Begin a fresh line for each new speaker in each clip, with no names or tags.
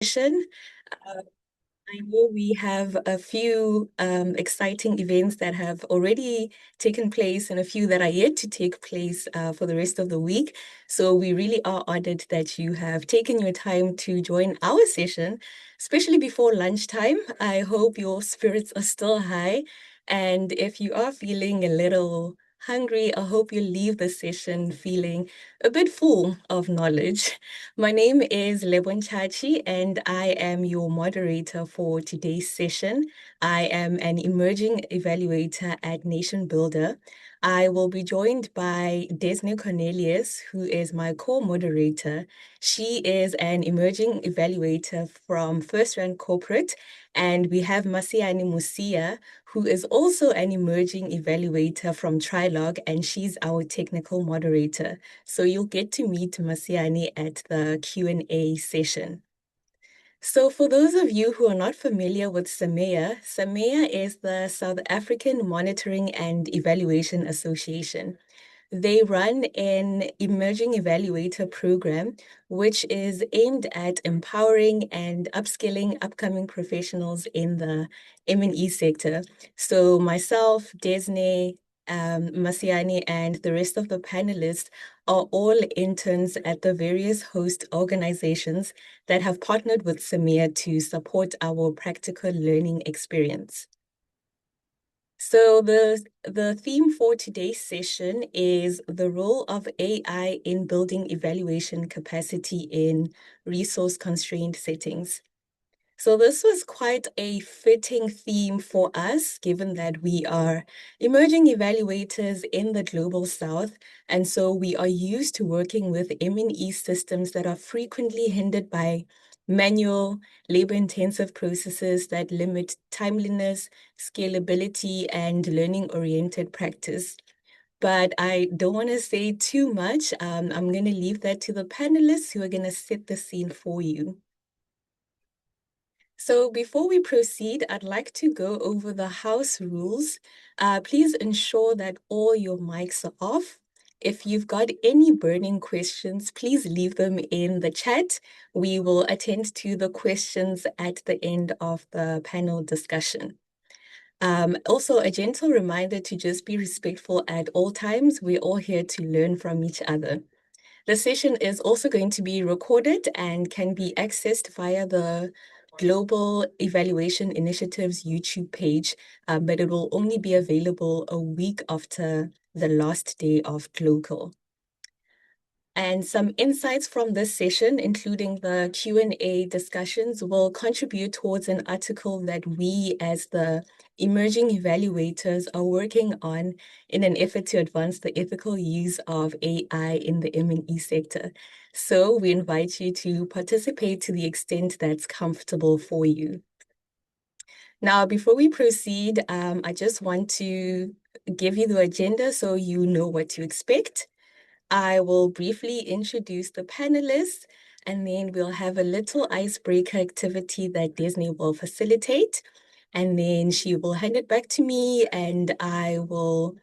session. Uh, I know we have a few exciting events that have already taken place and a few that are yet to take place for the rest of the week. So we really are honored that you have taken your time to join our session, especially before lunchtime. I hope your spirits are still high. And if you are feeling a little hungry, I hope you leave the session feeling a bit full of knowledge. My name is Lebon Chachi, and I am your moderator for today's session. I am an emerging evaluator at Nation Builder. I will be joined by Desne Cornelius, who is my co-moderator. She is an emerging evaluator from First Rand Corporate, and we have Masiani Musia, who is also an emerging evaluator from Trilog, and she's our technical moderator. So you'll get to meet Masiani at the Q&A session. So for those of you who are not familiar with SAMEA, SAMEA is the South African Monitoring and Evaluation Association. They run an emerging evaluator program, which is aimed at empowering and upskilling upcoming professionals in the M&E sector. So myself, Desne, Masiani, and the rest of the panelists are all interns at the various host organizations that have partnered with SAMEA to support our practical learning experience. So the theme for today's session is the role of AI in building evaluation capacity in resource-constrained settings. So this was quite a fitting theme for us, given that we are emerging evaluators in the Global South, and so we are used to working with M&E systems that are frequently hindered by manual, labor-intensive processes that limit timeliness, scalability, and learning-oriented practice. But I don't want to say too much. I'm going to leave that to the panelists who are going to set the scene for you. So before we proceed, I'd like to go over the house rules. Please ensure that all your mics are off. If you've got any burning questions, please leave them in the chat. We will attend to the questions at the end of the panel discussion. Also, a gentle reminder to just be respectful at all times. We're all here to learn from each other. The session is also going to be recorded and can be accessed via the Global Evaluation Initiative's YouTube page, but it will only be available a week after the last day of Glocal. And some insights from this session, including the Q&A discussions, will contribute towards an article that we as the emerging evaluators are working on in an effort to advance the ethical use of AI in the M&E sector. So we invite you to participate to the extent that's comfortable for you. Now, before we proceed, I just want to give you the agenda so you know what to expect. I will briefly introduce the panelists, and then we'll have a little icebreaker activity that Disney will facilitate. And then she will hand it back to me, and I will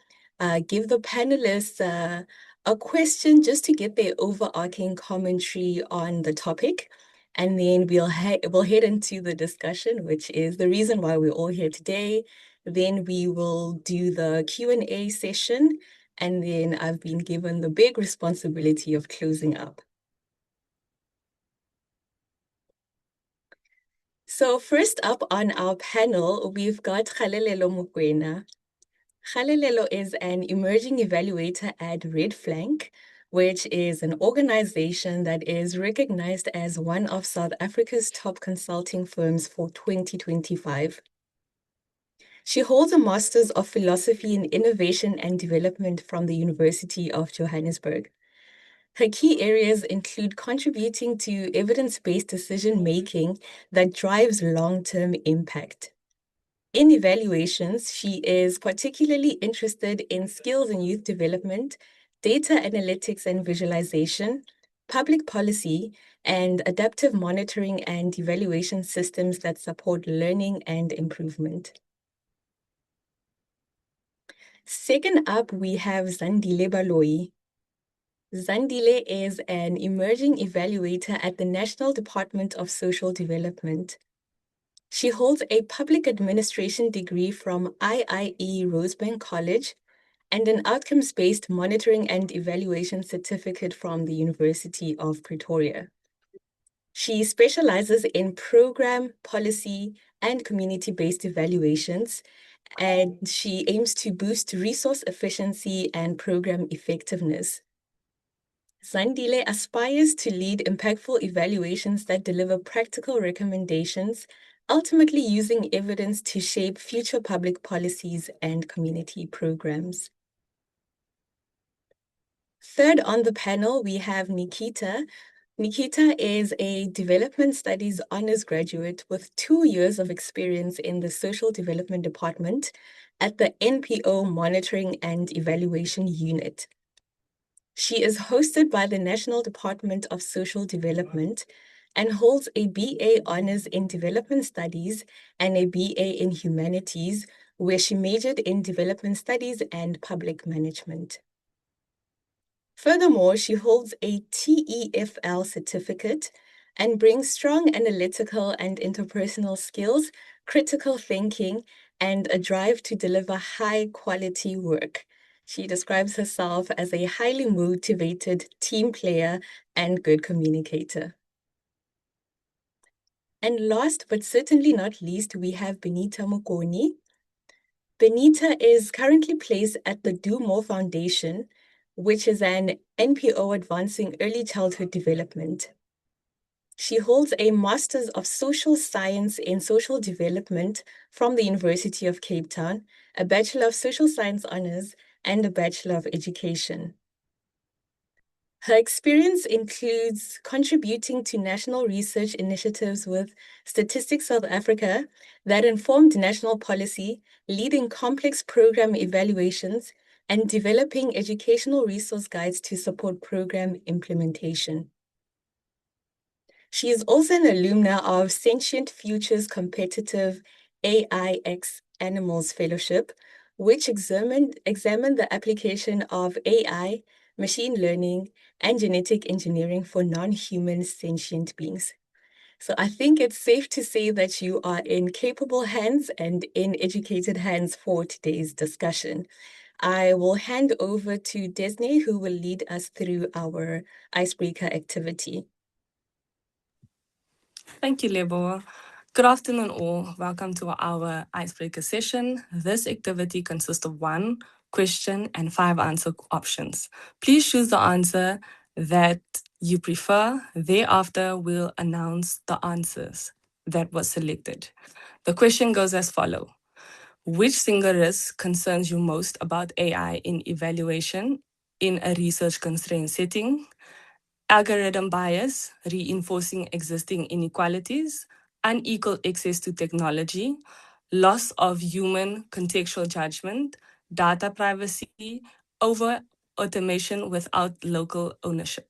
give the panelists a question just to get their overarching commentary on the topic. And then we'll head into the discussion, which is the reason why we're all here today. Then we will do the Q&A session. And then I've been given the big responsibility of closing up. So first up on our panel, we've got Kgalelelo Mokoena. Kgalelelo is an emerging evaluator at Red Flank, which is an organization that is recognized as one of South Africa's top consulting firms for 2025. She holds a Master's of Philosophy in Innovation and Development from the University of Johannesburg. Her key areas include contributing to evidence-based decision-making that drives long-term impact. In evaluations, she is particularly interested in skills and youth development, data analytics and visualization, public policy, and adaptive monitoring and evaluation systems that support learning and improvement. Second up, we have Zandile Baloyi. Zandile is an emerging evaluator at the National Department of Social Development. She holds a public administration degree from IIE Rosebank College and an outcomes-based monitoring and evaluation certificate from the University of Pretoria. She specializes in program, policy, and community-based evaluations, and she aims to boost resource efficiency and program effectiveness. Zandile aspires to lead impactful evaluations that deliver practical recommendations, ultimately using evidence to shape future public policies and community programs. Third on the panel, we have Nikita. Nikita is a development studies honors graduate with 2 years of experience in the social development department at the NPO Monitoring and Evaluation Unit. She is hosted by the National Department of Social Development and holds a BA honors in development studies and a BA in humanities, where she majored in development studies and public management. Furthermore, she holds a TEFL certificate and brings strong analytical and interpersonal skills, critical thinking, and a drive to deliver high-quality work. She describes herself as a highly motivated team player and good communicator. And last but certainly not least, we have Benita Mokoni. Benita is currently placed at the Do More Foundation, which is an NPO advancing early childhood development. She holds a Master's of Social Science in Social Development from the University of Cape Town, a Bachelor of Social Science Honors, and a Bachelor of Education. Her experience includes contributing to national research initiatives with Statistics South Africa that informed national policy, leading complex program evaluations, and developing educational resource guides to support program implementation. She is also an alumna of Sentient Futures Competitive AIX Animals Fellowship, which examined the application of AI, machine learning, and genetic engineering for non-human sentient beings. So I think it's safe to say that you are in capable hands and in educated hands for today's discussion. I will hand over to Desney, who will lead us through our icebreaker activity.
Thank you, Lebo. Good afternoon, all. Welcome to our icebreaker session. This activity consists of 1 question and 5 answer options. Please choose the answer that you prefer. Thereafter, we'll announce the answers that was selected. The question goes as follows. Which single risk concerns you most about AI in evaluation in a research constrained setting? Algorithm bias, reinforcing existing inequalities, unequal access to technology, loss of human contextual judgment, data privacy, over automation without local ownership.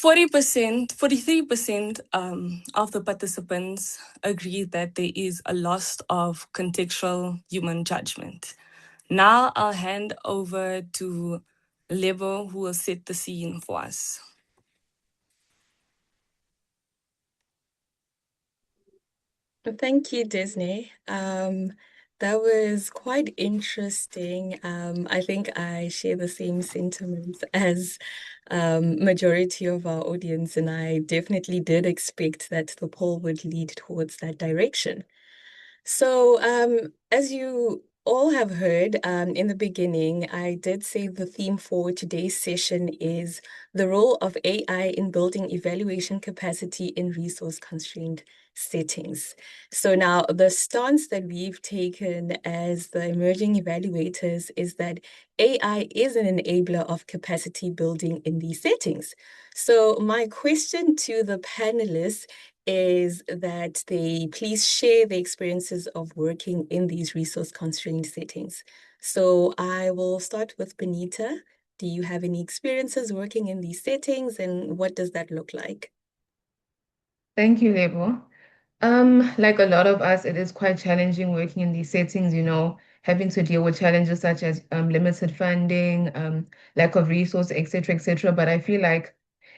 %, 43% of the participants agree that there is a loss of contextual human judgment. Now I'll hand over to Lebo, who will set the scene for us.
Thank you, Disney. That was quite interesting. I think I share the same sentiments as majority of our audience, and I definitely did expect that the poll would lead towards that direction. So, as you all have heard, in the beginning, I did say the theme for today's session is the role of AI in building evaluation capacity in resource-constrained settings. So now the stance that we've taken as the emerging evaluators is that AI is an enabler of capacity building in these settings. So my question to the panelists is that they please share the experiences of working in these resource-constrained settings. So I will start with Benita. Do you have any experiences working in these settings, and what does that look like?
Thank you, Lebo. Like a lot of us, it is quite challenging working in these settings, having to deal with challenges such as limited funding, lack of resource, et cetera. But I feel like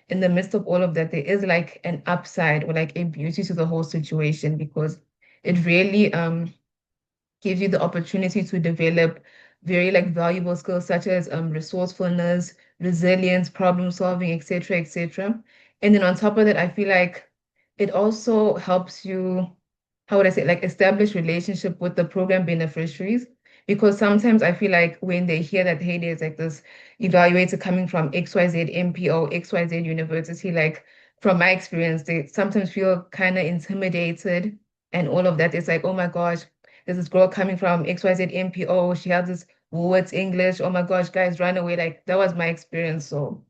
in the midst of all of that, there is like an upside or like a beauty to the whole situation because it really gives you the opportunity to develop very like valuable skills such as resourcefulness, resilience, problem solving, et cetera. And then on top of that, I feel like it also helps you, how would I say, like establish relationship with the program beneficiaries. Because sometimes I feel like when they hear that, hey, there's like this evaluator coming from XYZ MPO, XYZ university, like from my experience, they sometimes feel kind of intimidated and all of that. It's like, oh my gosh, there's this girl coming from XYZ MPO. She has this words English. Oh my gosh, guys, run away. Like that was my experience. So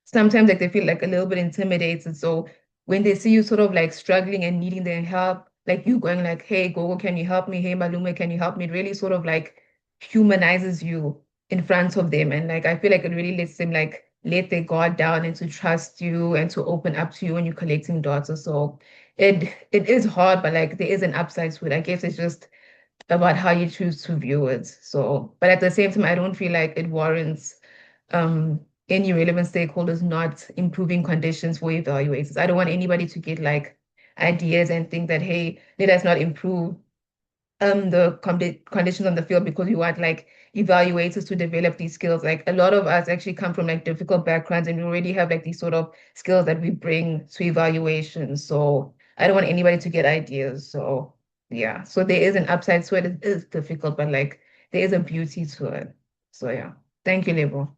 sometimes like they feel like a little bit intimidated. So when they see you sort of like struggling and needing their help, like you going like, hey, Gogo, can you help me? Hey, Malume, can you help me? It really sort of like humanizes you in front of them. And like I feel like it really lets them like let their guard down and to trust you and to open up to you when you're collecting data. So it is hard, but like there is an upside to it. I guess it's just about how you choose to view it. So, but at the same time, I don't feel like it warrants um, any relevant stakeholders not improving conditions for evaluators. I don't want anybody to get like ideas and think that, hey, let us not improve the conditions on the field because we want like evaluators to develop these skills. Like a lot of us actually come from like difficult backgrounds and we already have like these sort of skills that we bring to evaluation. So I don't want anybody to get ideas. So yeah, so there is an upside to it. It is difficult, but like there is a beauty to it. So yeah, thank you, Lebo.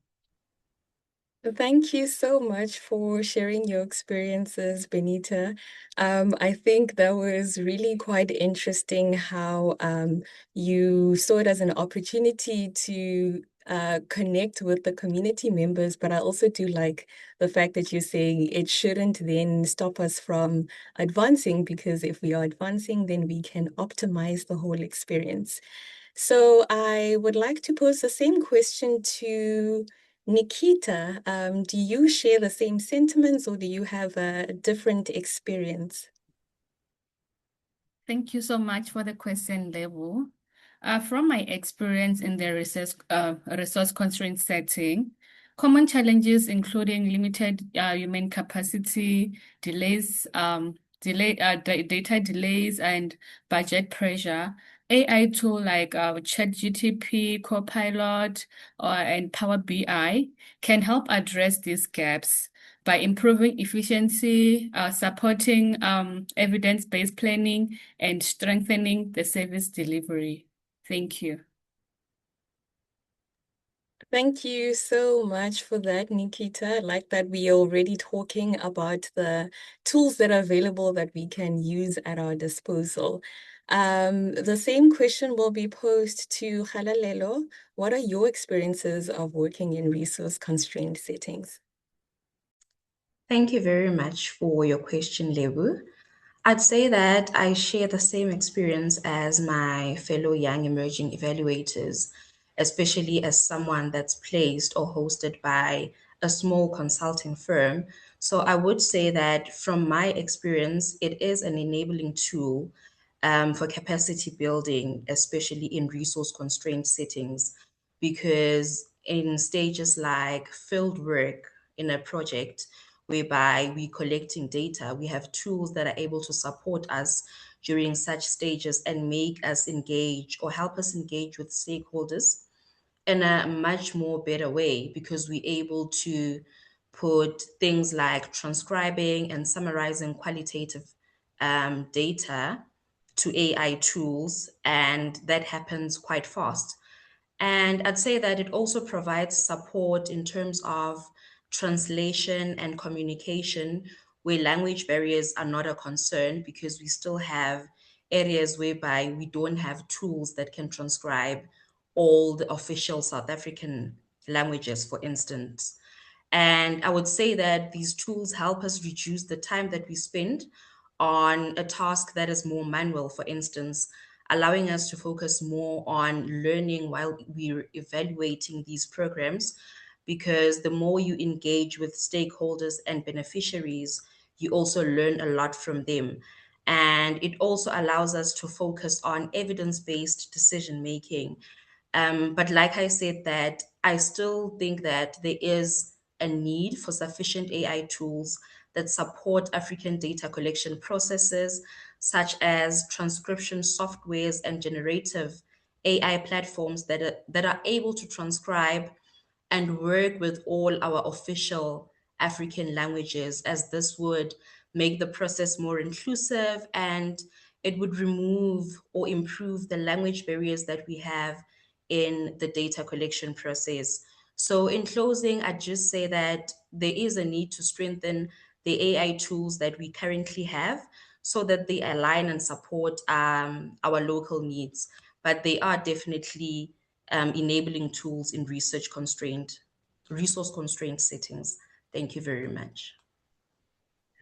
Thank you so much for sharing your experiences, Benita. I think that was really quite interesting how you saw it as an opportunity to connect with the community members, but I also do like the fact that you're saying it shouldn't then stop us from advancing, because if we are advancing, then we can optimize the whole experience. So I would like to pose the same question to Nikita. Do you share the same sentiments, or do you have a different experience?
Thank you so much for the question, Level. From my experience in the resource constraint setting, common challenges including limited human capacity, data delays, and budget pressure. AI tool like ChatGTP, Copilot, and Power BI can help address these gaps by improving efficiency, supporting evidence-based planning, and strengthening the service delivery. Thank you.
Thank you so much for that, Nikita. I like that we are already talking about the tools that are available that we can use at our disposal. The same question will be posed to Halalelo. What are your experiences of working in resource-constrained settings?
Thank you very much for your question, Lebu. I'd say that I share the same experience as my fellow young emerging evaluators, especially as someone that's placed or hosted by a small consulting firm. So I would say that from my experience, it is an enabling tool for capacity building, especially in resource constrained settings, because in stages like field work in a project, whereby we collecting data, we have tools that are able to support us during such stages and make us engage or help us engage with stakeholders in a much more better way, because we're able to put things like transcribing and summarizing qualitative data to AI tools, and that happens quite fast. And I'd say that it also provides support in terms of translation and communication, where language barriers are not a concern, because we still have areas whereby we don't have tools that can transcribe all the official South African languages, for instance. And I would say that these tools help us reduce the time that we spend on a task that is more manual, for instance, allowing us to focus more on learning while we're evaluating these programs. Because the more you engage with stakeholders and beneficiaries, you also learn a lot from them. And it also allows us to focus on evidence-based decision making. But like I said, that I still think that there is a need for sufficient AI tools that support African data collection processes, such as transcription softwares and generative AI platforms that are able to transcribe and work with all our official African languages, as this would make the process more inclusive, and it would remove or improve the language barriers that we have in the data collection process. So, in closing, I just say that there is a need to strengthen the AI tools that we currently have so that they align and support our local needs. But they are definitely enabling tools in resource constrained settings. Thank you very much.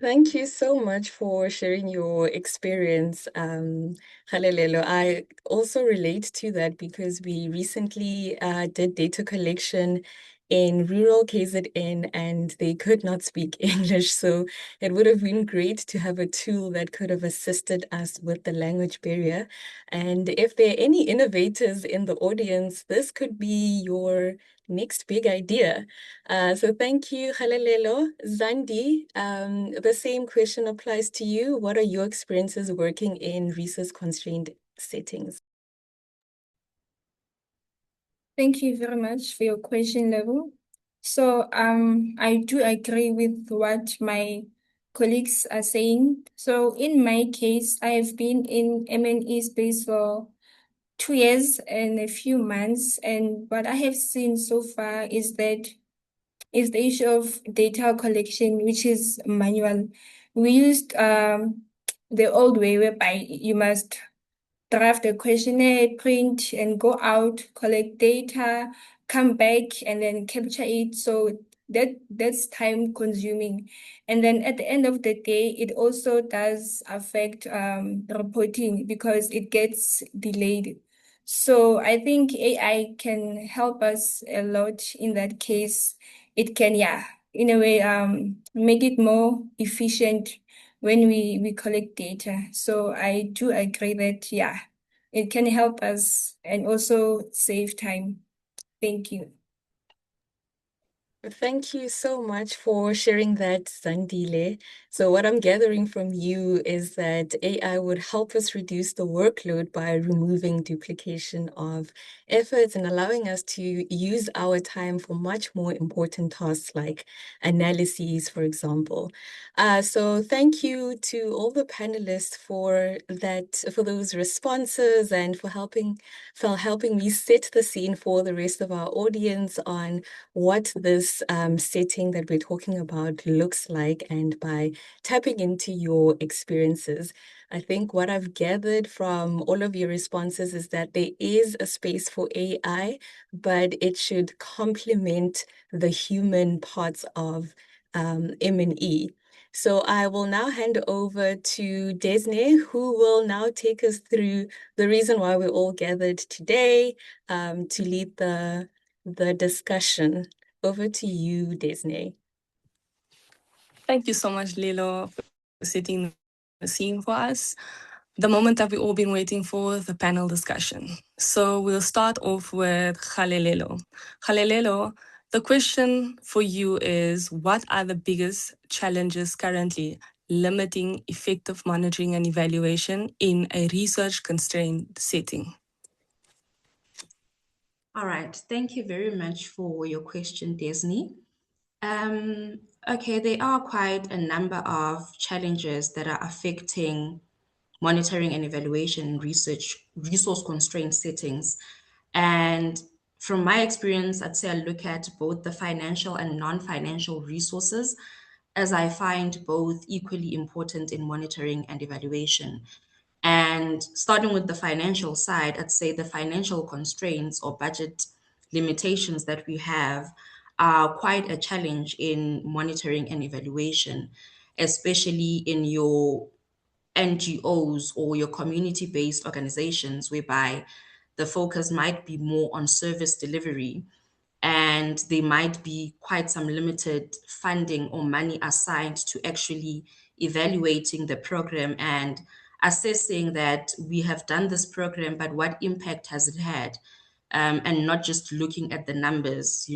Thank you so much for sharing your experience, Kgalelo. I also relate to that because we recently did data collection in rural KZN and they could not speak English. So it would have been great to have a tool that could have assisted us with the language barrier. And if there are any innovators in the audience, this could be your next big idea. So thank you, Kgalelo. Zandi, the same question applies to you. What are your experiences working in resource-constrained settings?
Thank you very much for your question, Level. So I do agree with what my colleagues are saying. So in my case, I have been in M&E space for 2 years and a few months, and what I have seen so far is the issue of data collection, which is manual. We used the old way whereby you must draft a questionnaire, print, and go out, collect data, come back, and then capture it. So that's time consuming. And then at the end of the day, it also does affect reporting because it gets delayed. So I think AI can help us a lot in that case. It can, yeah, in a way, make it more efficient when we collect data. So I do agree that, yeah, it can help us and also save time. Thank you.
Thank you so much for sharing that, Zandile. So what I'm gathering from you is that AI would help us reduce the workload by removing duplication of efforts and allowing us to use our time for much more important tasks like analyses, for example. So thank you to all the panelists for those responses and for helping me set the scene for the rest of our audience on what this setting that we're talking about looks like, and by tapping into your experiences. I think what I've gathered from all of your responses is that there is a space for AI, but it should complement the human parts of M&E. So I will now hand over to Desne, who will now take us through the reason why we're all gathered today, to lead the discussion. Over to you, Desne.
Thank you so much, Lilo, for setting the scene for us. The moment that we've all been waiting for, the panel discussion. So we'll start off with Kgalelo. Kgalelo, the question for you is, what are the biggest challenges currently limiting effective monitoring and evaluation in a research-constrained setting?
All right, thank you very much for your question, Desni. Okay, there are quite a number of challenges that are affecting monitoring and evaluation in resource constrained settings. And from my experience, I'd say I look at both the financial and non-financial resources, as I find both equally important in monitoring and evaluation. And starting with the financial side, I'd say the financial constraints or budget limitations that we have are quite a challenge in monitoring and evaluation, especially in your NGOs or your community-based organizations, whereby the focus might be more on service delivery and there might be quite some limited funding or money assigned to actually evaluating the program and assessing that we have done this program, but what impact has it had? And not just looking at the numbers,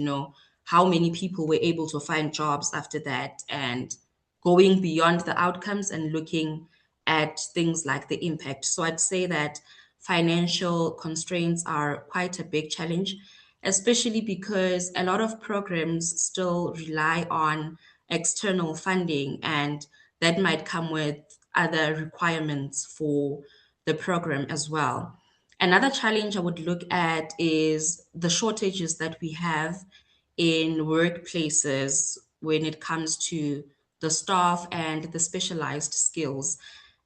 how many people were able to find jobs after that, and going beyond the outcomes and looking at things like the impact. So I'd say that financial constraints are quite a big challenge, especially because a lot of programs still rely on external funding, and that might come with other requirements for the program as well. Another challenge I would look at is the shortages that we have in workplaces when it comes to the staff and the specialized skills.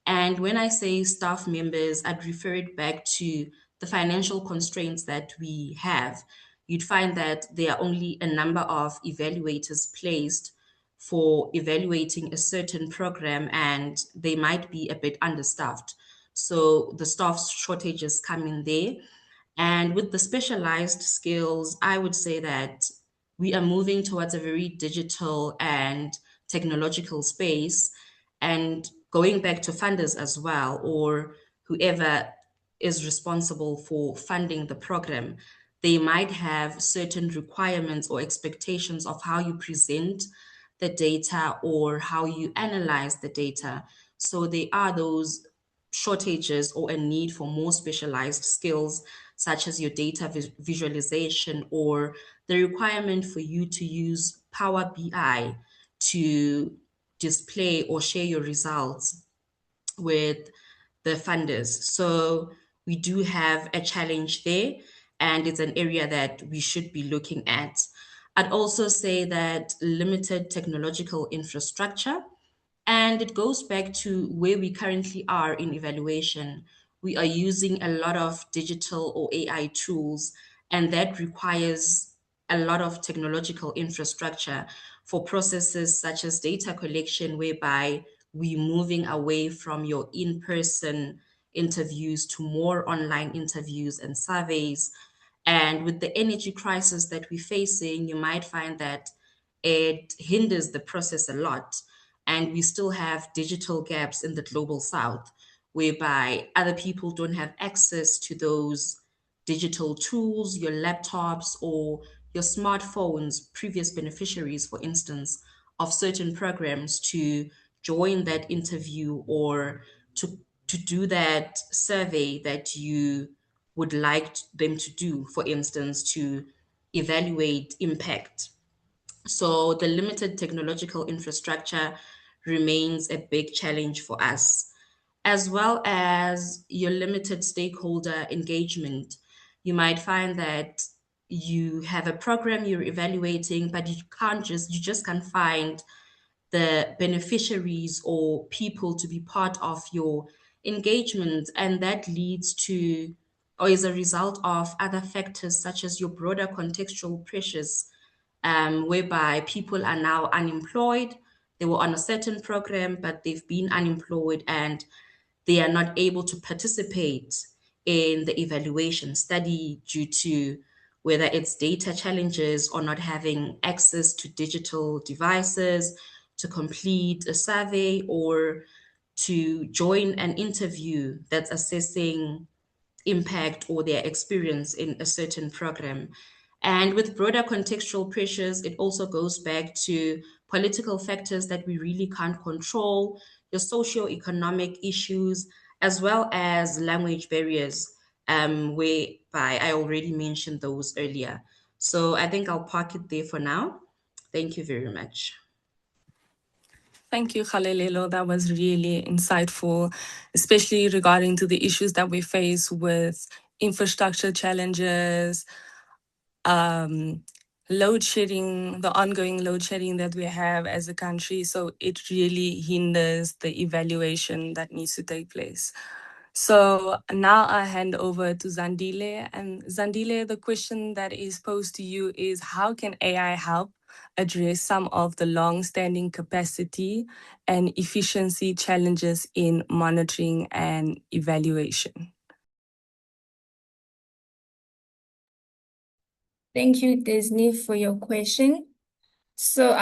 And when I say staff members, I'd refer it back to the financial constraints that we have. You'd find that there are only a number of evaluators placed for evaluating a certain program, and they might be a bit understaffed. So the staff shortages come in there. And with the specialized skills, I would say that we are moving towards a very digital and technological space. And going back to funders as well, or whoever is responsible for funding the program, they might have certain requirements or expectations of how you present the data or how you analyze the data. So there are those shortages or a need for more specialized skills, such as your data visualization or the requirement for you to use Power BI to display or share your results with the funders. So we do have a challenge there, and it's an area that we should be looking at. I'd also say that limited technological infrastructure, and it goes back to where we currently are in evaluation. We are using a lot of digital or AI tools, and that requires a lot of technological infrastructure for processes such as data collection, whereby we're moving away from your in-person interviews to more online interviews and surveys. And with the energy crisis that we're facing, you might find that it hinders the process a lot. And we still have digital gaps in the global south, whereby other people don't have access to those digital tools, your laptops or your smartphones, previous beneficiaries, for instance, of certain programs to join that interview or to do that survey that you would like them to do, for instance, to evaluate impact. So the limited technological infrastructure remains a big challenge for us, as well as your limited stakeholder engagement. You might find that you have a program you're evaluating, but you just can't find the beneficiaries or people to be part of your engagement. And that leads to, or is a result of other factors such as your broader contextual pressures, whereby people are now unemployed. They were on a certain program, but they've been unemployed and they are not able to participate in the evaluation study due to whether it's data challenges or not having access to digital devices to complete a survey or to join an interview that's assessing impact or their experience in a certain program. And with broader contextual pressures, it also goes back to political factors that we really can't control. your socio-economic issues, as well as language barriers, whereby I already mentioned those earlier. So I think I'll park it there for now. Thank you very much.
Thank you, Kgalelelo. That was really insightful, especially regarding to the issues that we face with infrastructure challenges, load shedding, the ongoing load shedding that we have as a country. So it really hinders the evaluation that needs to take place. So now I hand over to Zandile. And Zandile, the question that is posed to you is, how can AI help address some of the long-standing capacity and efficiency challenges in monitoring and evaluation?
Thank you, Disney, for your question. So,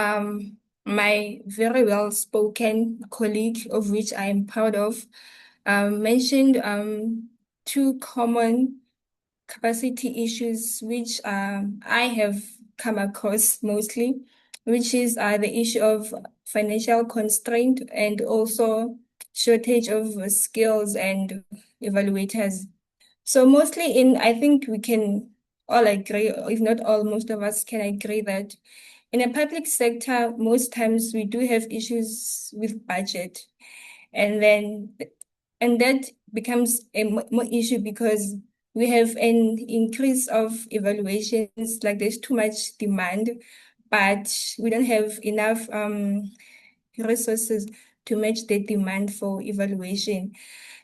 my very well-spoken colleague, of which I am proud of, mentioned two common capacity issues which I have come across mostly, which is the issue of financial constraint and also shortage of skills and evaluators. So mostly I think we can all agree, or if not all, most of us can agree that in the public sector, most times we do have issues with budget. And then, and that becomes a more issue because we have an increase of evaluations, like there's too much demand, but we don't have enough resources to match the demand for evaluation.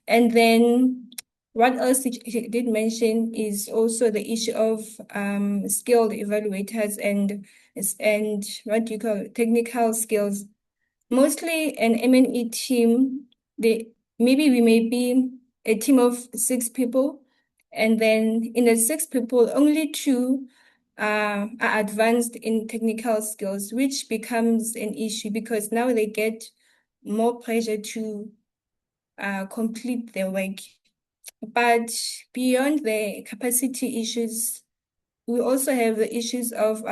And then what else he did mention is also the issue of skilled evaluators and what do you call it, technical skills. Mostly an M&E team, maybe we may be a team of 6 people, and then in the 6 people, only two are advanced in technical skills, which becomes an issue because now they get more pressure to complete their work. But beyond the capacity issues, we also have the issues of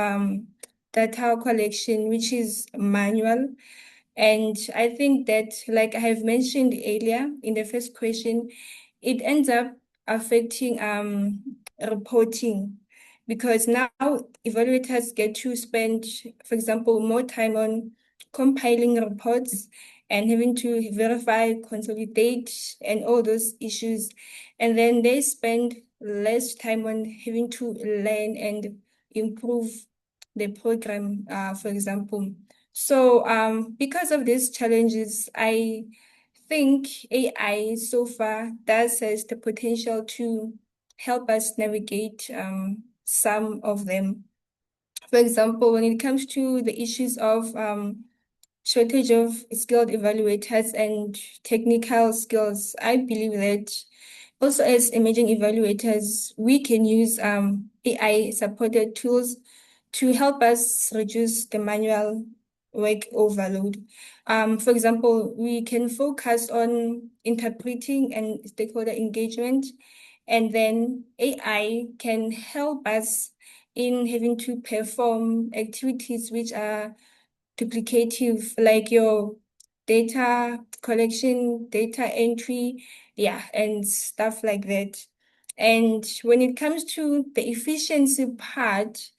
data collection, which is manual. And I think that, like I have mentioned earlier in the first question, it ends up affecting reporting because now evaluators get to spend, for example, more time on compiling reports and having to verify, consolidate, and all those issues. And then they spend less time on having to learn and improve the program, for example. So because of these challenges, I think AI so far does has the potential to help us navigate some of them. For example, when it comes to the issues of shortage of skilled evaluators and technical skills, I believe that also as emerging evaluators, we can use AI-supported tools to help us reduce the manual work overload. For example, we can focus on interpreting and stakeholder engagement, and then AI can help us in having to perform activities which are duplicative, like your data collection, data entry, yeah, and stuff like that. And when it comes to the efficiency part,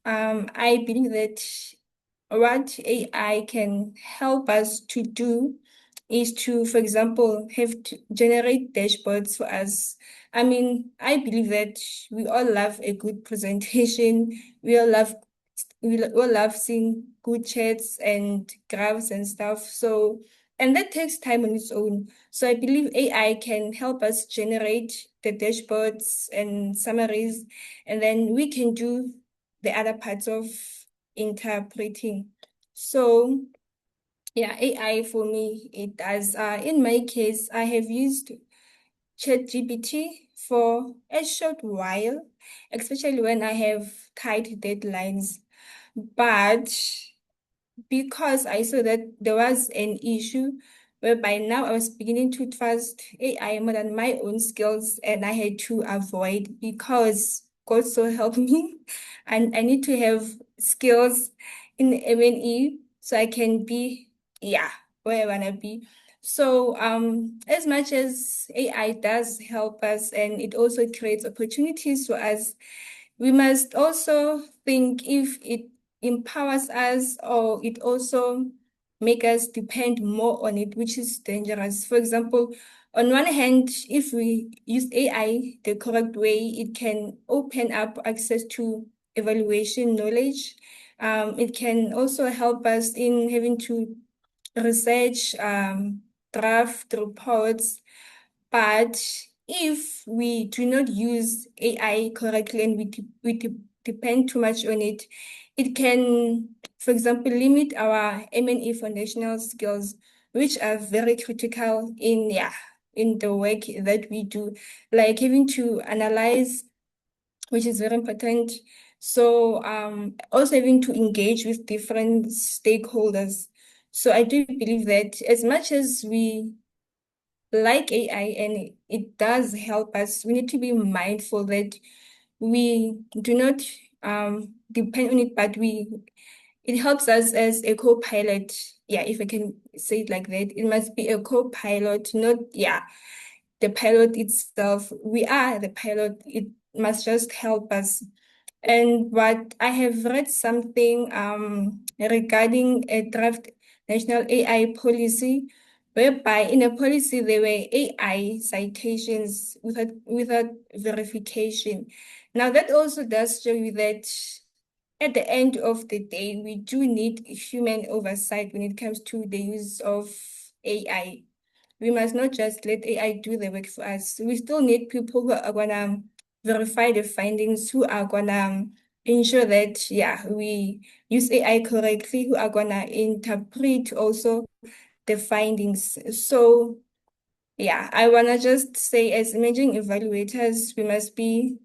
I believe that what AI can help us to do is to, for example, have to generate dashboards for us. I mean, I believe that we all love a good presentation. We all love seeing good chats and graphs and stuff. So, and that takes time on its own. So I believe AI can help us generate the dashboards and summaries, and then we can do the other parts of interpreting. So yeah, AI for me, it does. In my case, I have used ChatGPT for a short while, especially when I have tight deadlines. But because I saw that there was an issue whereby now I was beginning to trust AI more than my own skills, and I had to avoid because God so help me, and I need to have skills in M&E so I can be, yeah, where I wanna be. So, as much as AI does help us and it also creates opportunities for us, we must also think if it empowers us or it also make us depend more on it, which is dangerous. For example, on one hand, if we use AI the correct way, it can open up access to evaluation knowledge. It can also help us in having to research, draft reports. But if we do not use AI correctly and depend too much on it, it can, for example, limit our M&E foundational skills, which are very critical in the work that we do, like having to analyze, which is very important. So also having to engage with different stakeholders. So I do believe that as much as we like AI and it does help us, we need to be mindful that we do not depend on it, but it helps us as a co-pilot. Yeah, if I can say it like that, it must be a co-pilot, not the pilot itself. We are the pilot. It must just help us. And what I have read something regarding a draft national AI policy, whereby in a policy there were AI citations without verification. Now that also does show you that at the end of the day, we do need human oversight when it comes to the use of AI. We must not just let AI do the work for us. We still need people who are gonna verify the findings, who are gonna ensure that, we use AI correctly, who are gonna interpret also the findings. So, I wanna just say, as emerging evaluators, we must be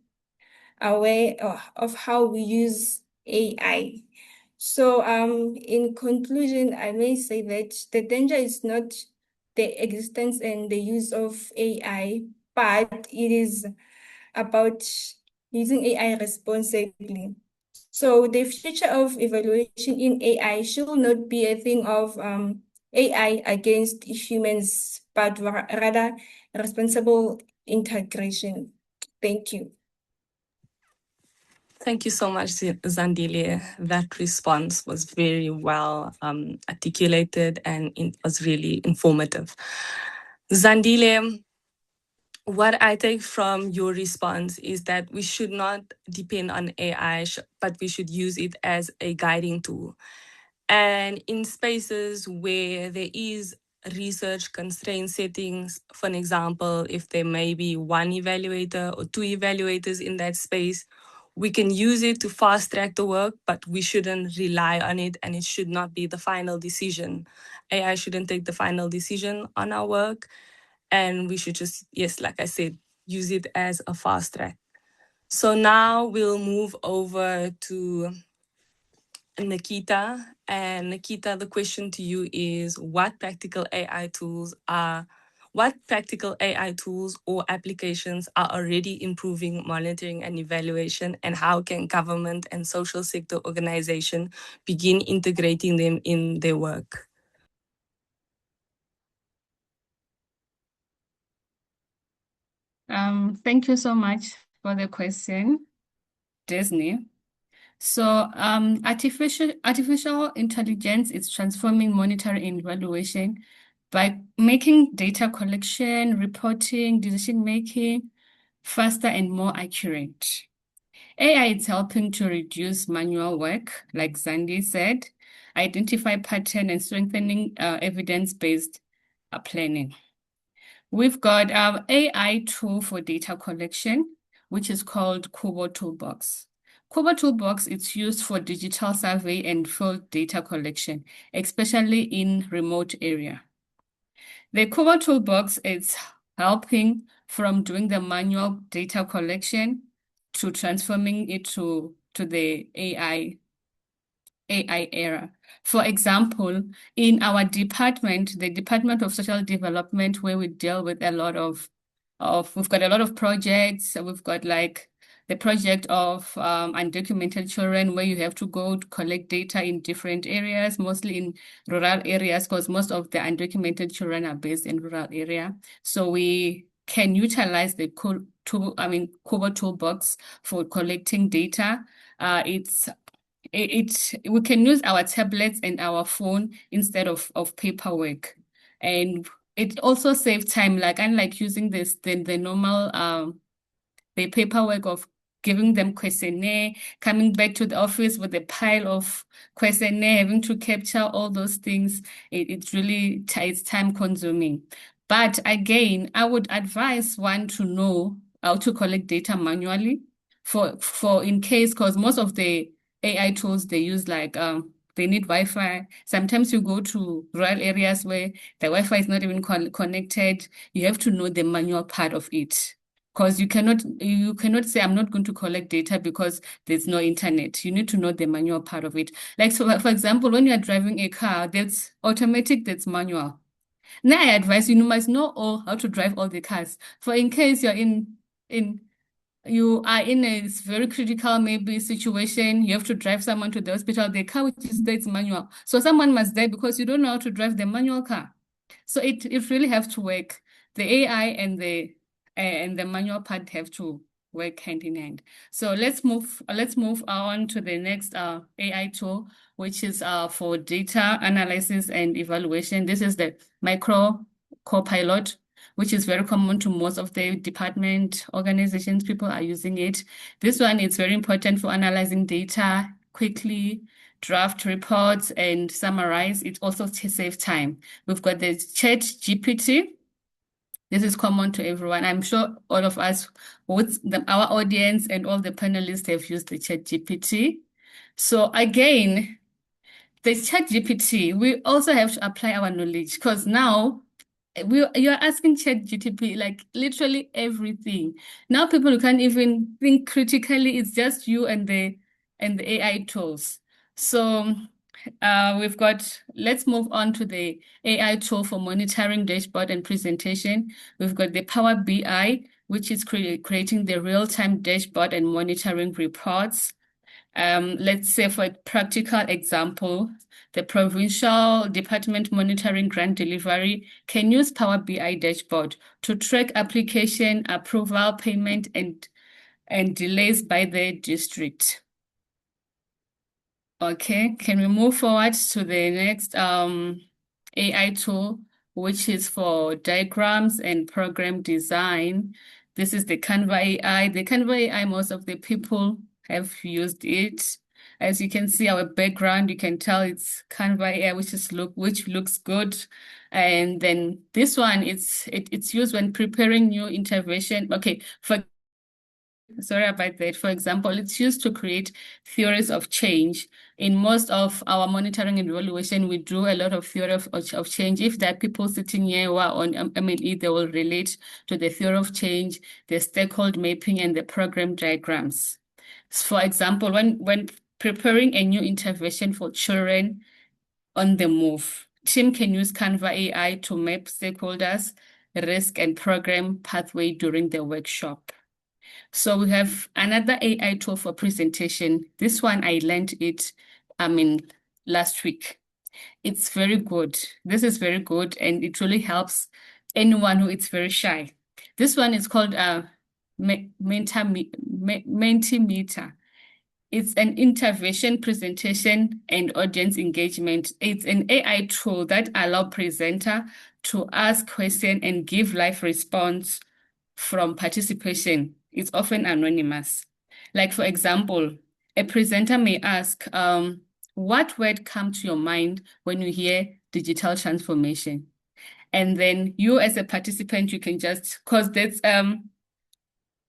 aware of how we use AI. So, in conclusion, I may say that the danger is not the existence and the use of AI, but it is about using AI responsibly. So the future of evaluation in AI should not be a thing of AI against humans, but rather responsible integration. Thank you.
Thank you so much, Zandile. That response was very well articulated and it was really informative. Zandile, what I take from your response is that we should not depend on AI, but we should use it as a guiding tool. And in spaces where there is research constraint settings, for an example, if there may be one evaluator or two evaluators in that space, we can use it to fast track the work, but we shouldn't rely on it and it should not be the final decision. AI shouldn't take the final decision on our work. And we should just, yes, like I said, use it as a fast track. So now we'll move over to Nikita. And Nikita, the question to you is what practical AI tools or applications are already improving monitoring and evaluation, and how can government and social sector organizations begin integrating them in their work?
Thank you so much for the question, Disney. So, artificial intelligence is transforming monitoring and evaluation by making data collection, reporting, decision making faster and more accurate. AI is helping to reduce manual work, like Zandi said, identify pattern and strengthening evidence-based planning. We've got our AI tool for data collection, which is called Kubo Toolbox. Kubo Toolbox is used for digital survey and field data collection, especially in remote area. The Kubo Toolbox is helping from doing the manual data collection to transforming it to the AI era. For example, in our department, the Department of Social Development, where we deal with a lot of we've got a lot of projects, we've got like the project of undocumented children, where you have to go to collect data in different areas, mostly in rural areas, because most of the undocumented children are based in rural area. So we can utilize the Kubo toolbox for collecting data. We can use our tablets and our phone instead of paperwork. And it also saves time, like unlike using the normal the paperwork of giving them questionnaire, coming back to the office with a pile of questionnaire, having to capture all those things. It really it's time consuming. But again, I would advise one to know how to collect data manually for in case, because most of the AI tools they use they need Wi-Fi. Sometimes you go to rural areas where the Wi-Fi is not even connected. You have to know the manual part of it. Because you cannot say I'm not going to collect data because there's no internet. You need to know the manual part of it. Like so, for example, when you are driving a car, that's automatic, that's manual. Now I advise you must know how to drive all the cars. For in case you're you are in a very critical maybe situation, you have to drive someone to the hospital, the car which is there is manual. So someone must die because you don't know how to drive the manual car. So it really has to work. The AI and the manual part have to work hand in hand. So let's move on to the next AI tool, which is for data analysis and evaluation. This is the micro copilot, which is very common to most of the department organizations. People are using it. This one is very important for analyzing data quickly, draft reports, and summarize. It also saves time. We've got the Chat GPT. This is common to everyone. I'm sure all of us, our audience and all the panelists have used the Chat GPT. So again, the Chat GPT, we also have to apply our knowledge because now you're asking Chat GPT like literally everything. Now people who can't even think critically, it's just you and the AI tools. So let's move on to the AI tool for monitoring dashboard and presentation. We've got the Power BI, which is creating the real-time dashboard and monitoring reports. Let's say for a practical example, the provincial department monitoring grant delivery can use Power BI dashboard to track application, approval, payment, and delays by the district. Okay, can we move forward to the next AI tool, which is for diagrams and program design? This is the Canva AI. The Canva AI, most of the people have used it. As you can see, our background, you can tell it's Canva AI, which looks good. And then this one, it's used when preparing new intervention. Okay, sorry about that. For example, it's used to create theories of change. In most of our monitoring and evaluation, we do a lot of theory of change. If there are people sitting here who are on MLE, they will relate to the theory of change, the stakeholder mapping, and the program diagrams. For example, when preparing a new intervention for children on the move, team can use Canva AI to map stakeholders, risk, and program pathway during the workshop. So we have another AI tool for presentation. This one I learned it, last week. It's very good. This is very good, and it really helps anyone who is very shy. This one is called Mentimeter. It's an intervention, presentation, and audience engagement. It's an AI tool that allows presenter to ask questions and give live response from participation. It's often anonymous. Like, for example, a presenter may ask, what word comes to your mind when you hear digital transformation? And then you as a participant, you can just, because that's,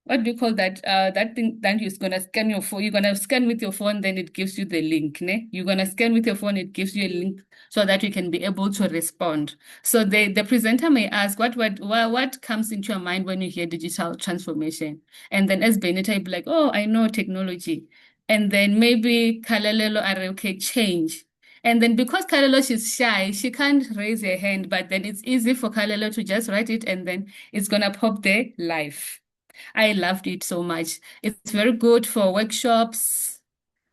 what do you call that? That thing that you're gonna scan your phone. You're gonna scan with your phone, then it gives you the link. Ne? You're gonna scan with your phone, it gives you a link so that you can be able to respond. So the presenter may ask, what comes into your mind when you hear digital transformation? And then as Benita, you'd be like, oh, I know technology. And then maybe Kalalelo are okay, change. And then because Kalelo, she's shy, she can't raise her hand, but then it's easy for Kalelo to just write it and then it's gonna pop there live. I loved it so much. It's very good for workshops,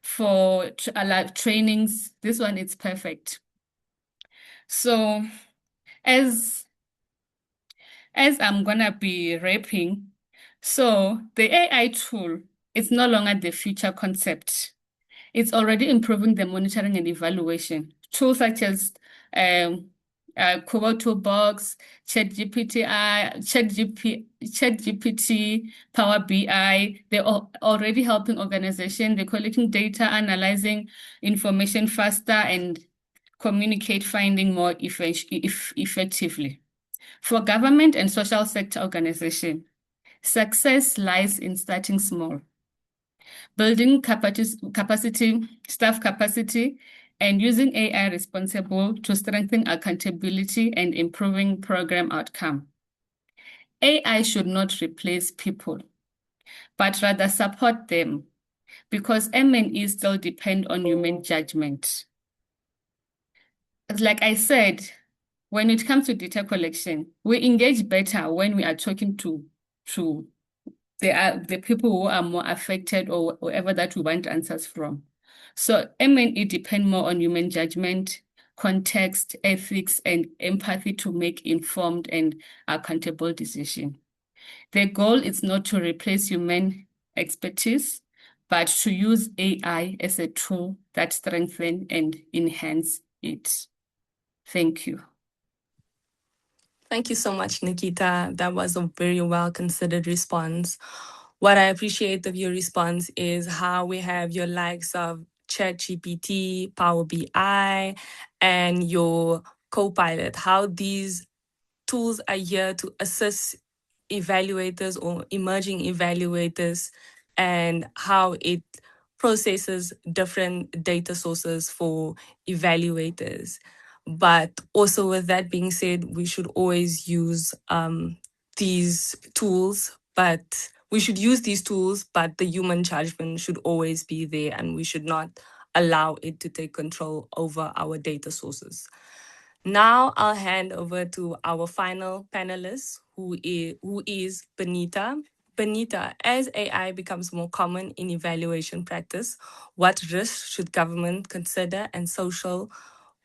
for like trainings. This one is perfect. So as I'm gonna be wrapping, so the AI tool is no longer the future concept. It's already improving the monitoring and evaluation. Tools such as um, Kubo Toolbox, ChatGPT, Power BI, they're already helping organizations. They're collecting data, analyzing information faster, and communicate finding more effectively. For government and social sector organization, success lies in starting small, building staff capacity, and using AI responsible to strengthen accountability and improving program outcome. AI should not replace people, but rather support them because M&E still depend on human judgment. Like I said, when it comes to data collection, we engage better when we are talking to the people who are more affected or whoever that we want answers from. So M&E depend more on human judgment, context, ethics, and empathy to make informed and accountable decisions. The goal is not to replace human expertise, but to use AI as a tool that strengthens and enhance it. Thank you.
Thank you so much, Nikita. That was a very well considered response. What I appreciate of your response is how we have your likes of ChatGPT, Power BI, and your Copilot, how these tools are here to assist evaluators or emerging evaluators, and how it processes different data sources for evaluators. But also, with that being said, we should always use these tools, but we should use these tools, but the human judgment should always be there, and we should not allow it to take control over our data sources. Now I'll hand over to our final panelist, who is Benita. Benita, as AI becomes more common in evaluation practice, what risks should government consider and social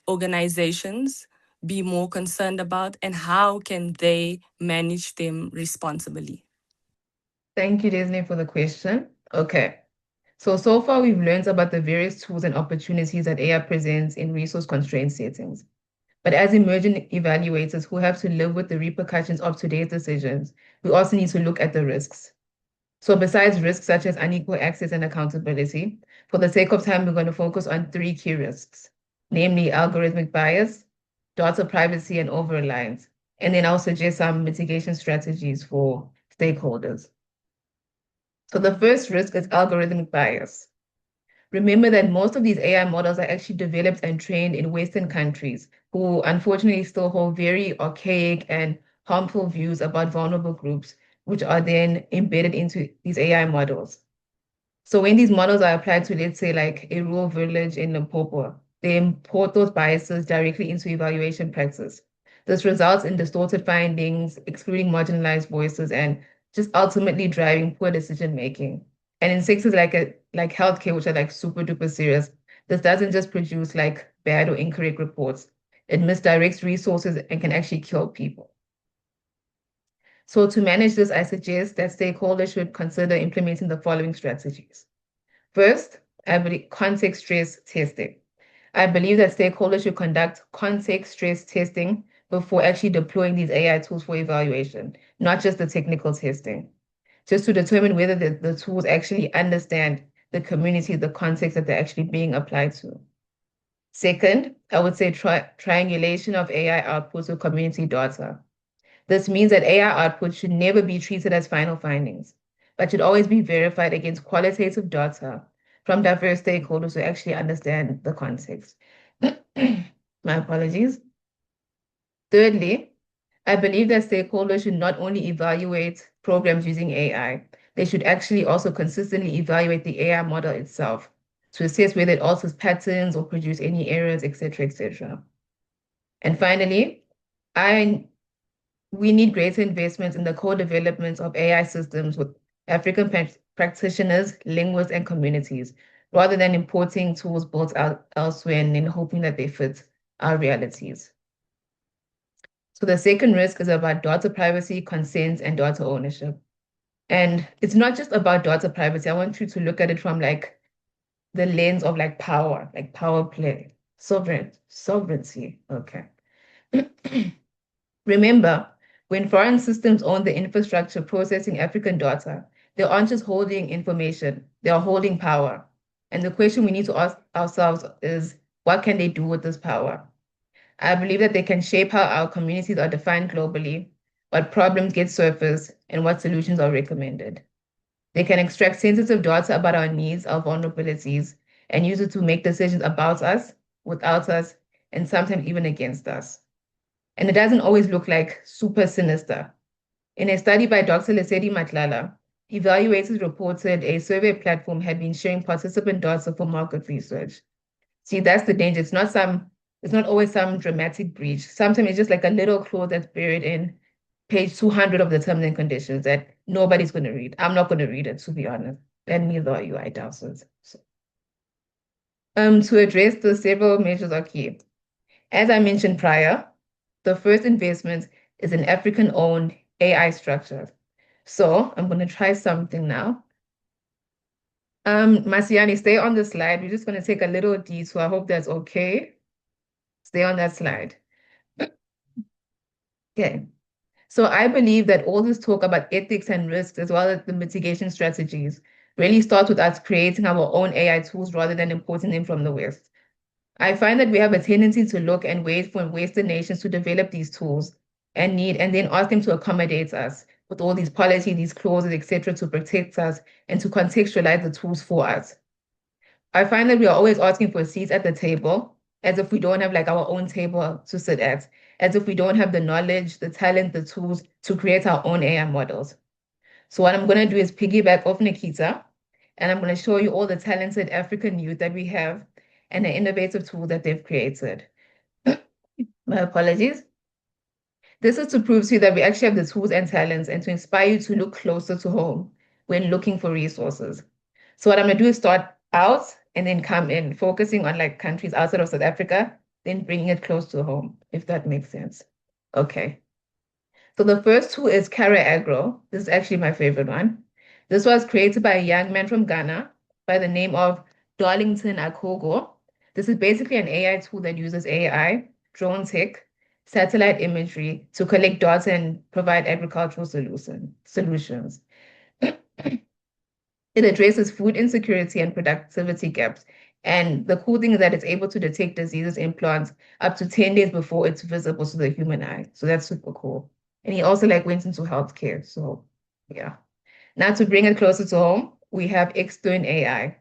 organizations be more concerned about, and how can they manage them responsibly?
Thank you, Disney, for the question. Okay. So far we've learned about the various tools and opportunities that AI presents in resource-constrained settings. But as emerging evaluators who have to live with the repercussions of today's decisions, we also need to look at the risks. So besides risks such as unequal access and accountability, for the sake of time, we're going to focus on 3 key risks, namely algorithmic bias, data privacy, and over-reliance. And then I'll suggest some mitigation strategies for stakeholders. So the first risk is algorithmic bias. Remember that most of these AI models are actually developed and trained in Western countries who unfortunately still hold very archaic and harmful views about vulnerable groups, which are then embedded into these AI models. So when these models are applied to, let's say, like a rural village in Limpopo, they import those biases directly into evaluation practice. This results in distorted findings, excluding marginalized voices, and just ultimately driving poor decision making. And in sectors like healthcare, which are like super duper serious, this doesn't just produce like bad or incorrect reports. It misdirects resources and can actually kill people. So to manage this, I suggest that stakeholders should consider implementing the following strategies. First, I believe context stress testing. I believe that stakeholders should conduct context stress testing before actually deploying these AI tools for evaluation, not just the technical testing, just to determine whether the tools actually understand the community, the context that they're actually being applied to. Second, I would say triangulation of AI outputs with community data. This means that AI output should never be treated as final findings, but should always be verified against qualitative data from diverse stakeholders who actually understand the context. My apologies. Thirdly, I believe that stakeholders should not only evaluate programs using AI, they should actually also consistently evaluate the AI model itself to assess whether it alters patterns or produce any errors, etc., etc. And finally, I we need greater investments in the co-development of AI systems with African practitioners, linguists, and communities, rather than importing tools built out elsewhere and then hoping that they fit our realities. So the second risk is about data privacy, consent, and data ownership. And it's not just about data privacy. I want you to look at it from like the lens of like power play, sovereignty. Okay. Remember, when foreign systems own the infrastructure processing African data, they aren't just holding information, they are holding power. And the question we need to ask ourselves is, what can they do with this power? I believe that they can shape how our communities are defined globally, what problems get surfaced, and what solutions are recommended. They can extract sensitive data about our needs, our vulnerabilities, and use it to make decisions about us, without us, and sometimes even against us. And it doesn't always look like super sinister. In a study by Dr. Lesedi Matlala, evaluators reported a survey platform had been sharing participant data for market research. See, that's the danger. It's not always some dramatic breach. Sometimes it's just like a little clause that's buried in page 200 of the terms and conditions that nobody's going to read. I'm not going to read it, to be honest. And neither are you, I doubt it. So, to address the several measures are key. As I mentioned prior, the first investment is in African-owned AI structures. So I'm going to try something now. Masiani, stay on the slide. We're just going to take a little detour. I hope that's okay. Stay on that slide. Okay. So I believe that all this talk about ethics and risks, as well as the mitigation strategies, really starts with us creating our own AI tools rather than importing them from the West. I find that we have a tendency to look and wait for Western nations to develop these tools and then ask them to accommodate us with all these policies, these clauses, etc., to protect us and to contextualize the tools for us. I find that we are always asking for seats at the table, as if we don't have like our own table to sit at, as if we don't have the knowledge, the talent, the tools to create our own AI models. So what I'm going to do is piggyback off Nikita, and I'm going to show you all the talented African youth that we have and the innovative tools that they've created. My apologies. This is to prove to you that we actually have the tools and talents and to inspire you to look closer to home when looking for resources. So what I'm going to do is start out and then come in, focusing on like countries outside of South Africa, then bringing it close to home, if that makes sense. Okay. So the first tool is Cara Agro. This is actually my favorite one. This was created by a young man from Ghana by the name of Darlington Akogo. This is basically an AI tool that uses AI, drone tech, satellite imagery to collect data and provide agricultural solutions. It addresses food insecurity and productivity gaps. And the cool thing is that it's able to detect diseases in plants up to 10 days before it's visible to the human eye. So that's super cool. And he also like went into healthcare. So yeah. Now to bring it closer to home, we have Extern AI.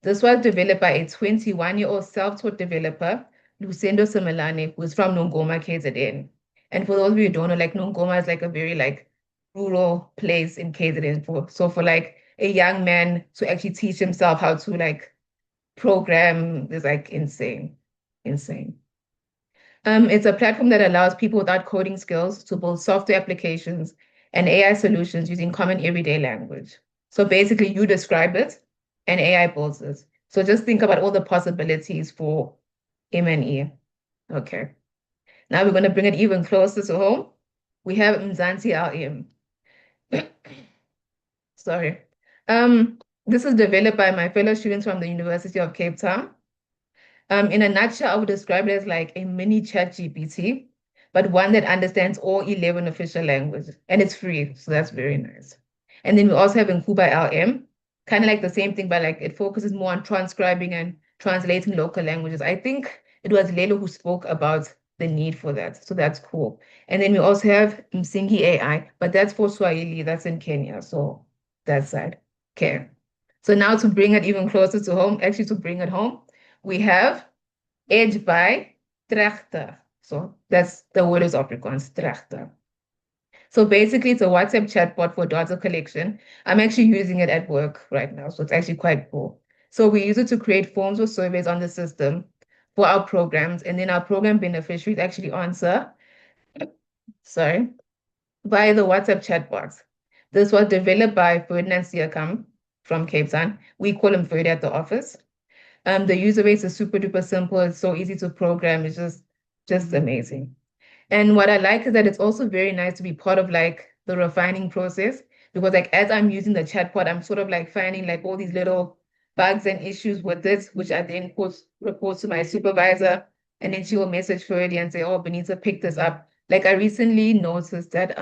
This was developed by a 21-year-old self-taught developer, Lucendo Simelane, who is from Nongoma, KZN. And for those of you who don't know, like Nongoma is like a very like rural place in KZN. So for like a young man to actually teach himself how to like program is like insane, insane. It's a platform that allows people without coding skills to build software applications and AI solutions using common everyday language. So basically, you describe it and AI builds it. So just think about all the possibilities for M&E. Okay. Now we're going to bring it even closer to home. We have Mzansi LM. Sorry. This is developed by my fellow students from the University of Cape Town. In a nutshell, I would describe it as like a mini ChatGPT, but one that understands all 11 official languages, and it's free, so that's very nice. And then we also have Nkuba LM, kind of like the same thing, but like it focuses more on transcribing and translating local languages. I think it was Lelo who spoke about the need for that, so that's cool. And then we also have Msingi AI, but that's for Swahili, that's in Kenya, so that side. Okay. So now to bring it even closer to home, actually to bring it home, we have Edge by Trechter. So that's the word is Afrikaans, Trechter. So basically, it's a WhatsApp chatbot for data collection. I'm actually using it at work right now, so it's actually quite cool. So we use it to create forms or surveys on the system for our programs, and then our program beneficiaries actually answer. Sorry. via the WhatsApp chat box. This was developed by Ferdinand Siakam from Cape Town. We call him Ferdy at the office. The user base is super duper simple. It's so easy to program. It's just amazing. And what I like is that it's also very nice to be part of like the refining process, because like as I'm using the chatbot, I'm sort of like finding like all these little bugs and issues with it, which I then report to my supervisor, and then she will message Ferdy and say, oh, Benita, pick this up. Like I recently noticed that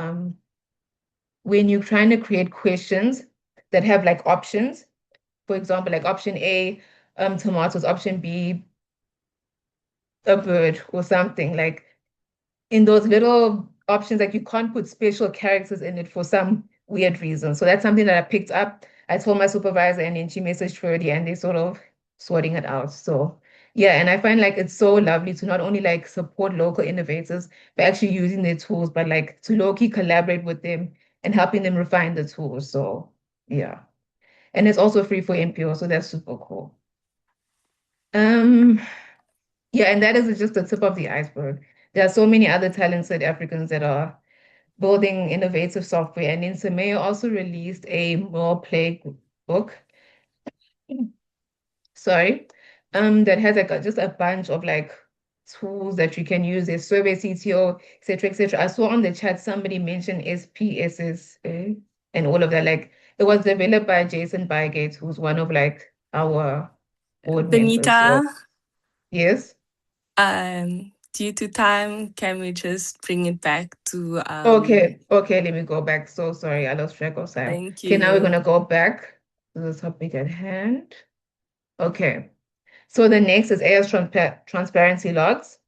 when you're trying to create questions that have like options, for example, like option A, tomatoes, option B, a bird or something, like in those little options, like you can't put special characters in it for some weird reason. So that's something that I picked up. I told my supervisor, and then she messaged Ferdy, and they sort of sorting it out. So yeah, and I find like it's so lovely to not only like support local innovators, but actually using their tools, but like to low-key collaborate with them and helping them refine the tools. So yeah. And it's also free for NPO, so that's super cool. Um, yeah, and that is just the tip of the iceberg. There are so many other talented Africans that are building innovative software. And then SAMEA also released a more play book, sorry, that has like just a bunch of like tools that you can use. There's survey CTO, et cetera, et cetera. I saw on the chat somebody mentioned SPSSA and all of that. Like it was developed by Jason Bygate, who's one of like our board members. So
Benita,
yes.
due to time, can we just bring it back to
Okay, let me go back. So sorry, I lost track of time.
thank
Okay, now we're
you.
gonna go back to the topic at hand. Okay, so the next is AS transparency logs.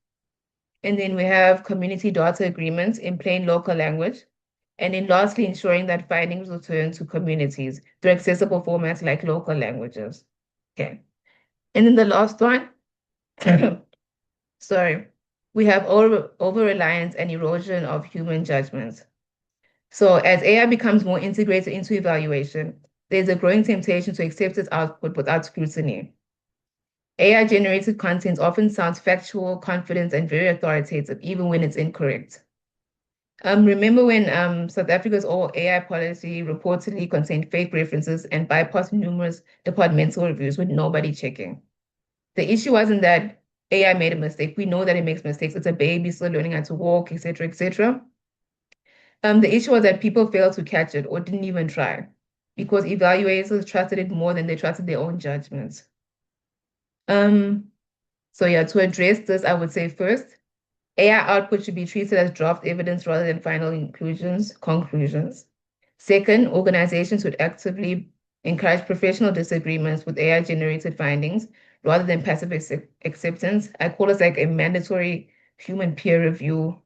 And then we have community data agreements in plain local language. And then lastly, ensuring that findings return to communities through accessible formats like local languages. Okay. And then the last one, sorry, we have over-reliance and erosion of human judgments. So as AI becomes more integrated into evaluation, there's a growing temptation to accept its output without scrutiny. AI-generated content often sounds factual, confident, and very authoritative, even when it's incorrect. Remember when South Africa's all AI policy reportedly contained fake references and bypassed numerous departmental reviews with nobody checking? The issue wasn't that AI made a mistake. We know that it makes mistakes. It's a baby still learning how to walk, etc., etc. The issue was that people failed to catch it or didn't even try because evaluators trusted it more than they trusted their own judgments. So yeah, to address this, I would say first, AI output should be treated as draft evidence rather than final conclusions. Second, organizations should actively encourage professional disagreements with AI-generated findings rather than passive acceptance. I call it like a mandatory human peer review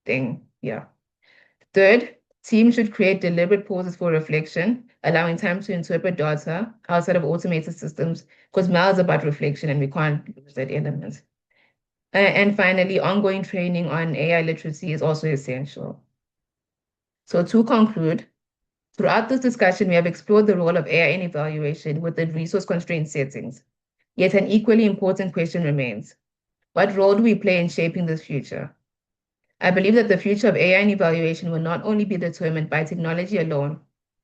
thing. Yeah. Third, teams should create deliberate pauses for reflection, allowing time to interpret data outside of automated systems, because ML is about reflection and we can't lose that element. And finally, ongoing training on AI literacy is also essential. So to conclude, throughout this discussion, we have explored the role of AI in evaluation within resource-constrained settings. Yet an equally important question remains. What role do we play in shaping this future? I believe that the future of AI and evaluation will not only be determined by technology alone,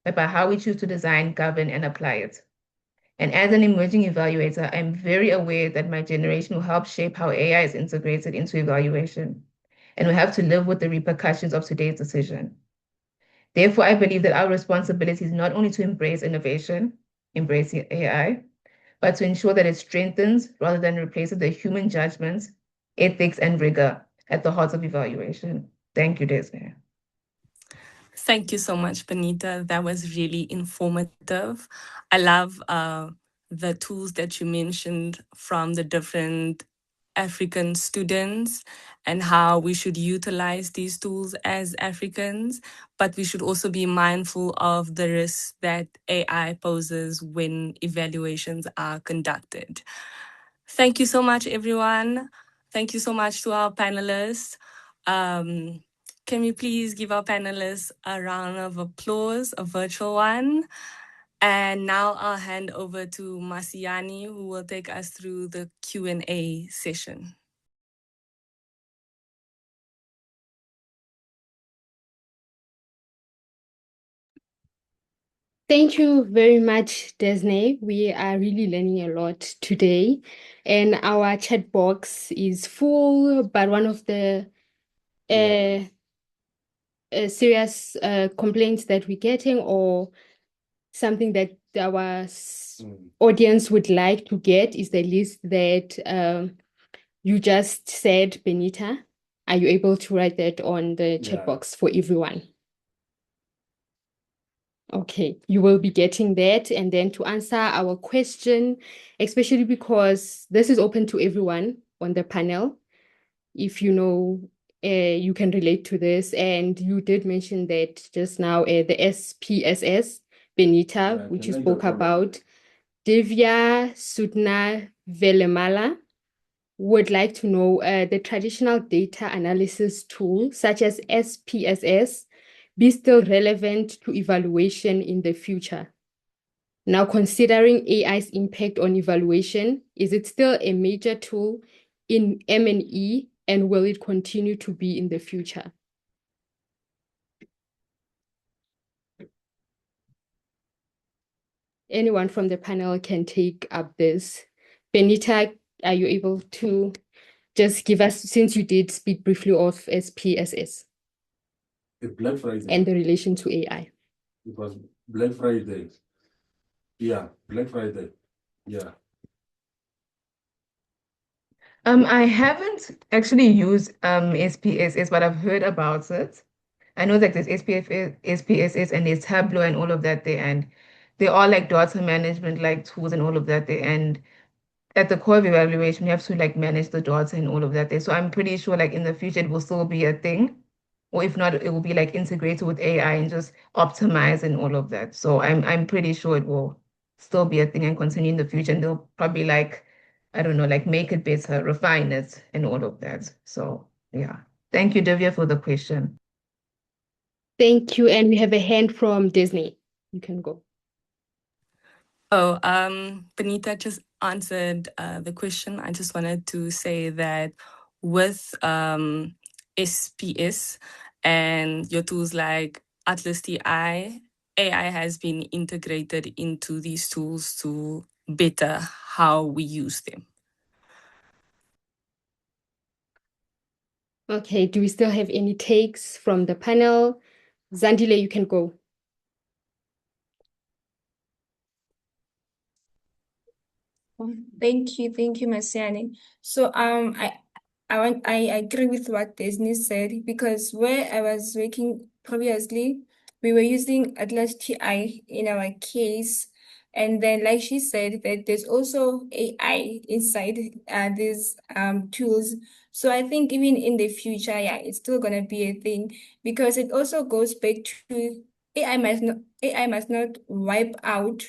but by how we choose to design, govern, and apply it. And as an emerging evaluator, I'm very aware that my generation will help shape how AI is integrated into evaluation, and we have to live with the repercussions of today's decision. Therefore, I believe that our responsibility is not only to embrace innovation, embrace AI, but to ensure that it strengthens rather than replaces the human judgments, ethics, and rigor at the heart of evaluation. Thank you, Desmond.
Thank you so much, Benita. That was really informative. I love the tools that you mentioned from the different African students and how we should utilize these tools as Africans, but we should also be mindful of the risks that AI poses when evaluations are conducted. Thank you so much, everyone. Thank you so much to our panelists. Can we please give our panelists a round of applause, a virtual one? And now I'll hand over to Masiani, who will take us through the Q&A session.
Thank you very much, Desney. We are really learning a lot today, and our chat box is full, but one of the serious complaints that we're getting, or something that our audience would like to get, is the list that you just said, Benita. Are you able to write that on the chat box for everyone? Okay, you will be getting that. And then to answer our question, especially because this is open to everyone on the panel, if you know, you can relate to this. And you did mention that just now, the SPSS, Benita, which you spoke about, Divya Sudna Velemala would like to know the traditional data analysis tool, such as SPSS, be still relevant to evaluation in the future? Now, considering AI's impact on evaluation, is it still a major tool in M&E, and will it continue to be in the future? Anyone from the panel can take up this. Benita, are you able to just give us, since you did speak briefly of SPSS?
Black Friday.
And the relation to AI.
It was Black Friday. Yeah, Black Friday. Yeah.
I haven't actually used SPSS, but I've heard about it. I know that there's SPSS and there's Tableau and all of that there, and they're all like data management like tools and all of that there. And at the core of evaluation, you have to like manage the data and all of that there. So I'm pretty sure like in the future it will still be a thing. Or if not, it will be like integrated with AI and just optimize and all of that. So I'm pretty sure it will still be a thing and continue in the future. And they'll probably like, I don't know, like make it better, refine it and all of that. So yeah. Thank you, Divya, for the question.
Thank you. And we have a hand from Disney. You can go.
Oh, Benita just answered the question. I just wanted to say that with SPS and your tools like Atlas TI, AI has been integrated into these tools to better how we use them.
Okay, do we still have any takes from the panel? Zandile, you can go.
Thank you, Masiani. So I agree with what Disney said, because where I was working previously, we were using Atlas TI in our case, and then like she said that there's also AI inside these tools. So I think even in the future, yeah, it's still gonna be a thing, because it also goes back to AI must not wipe out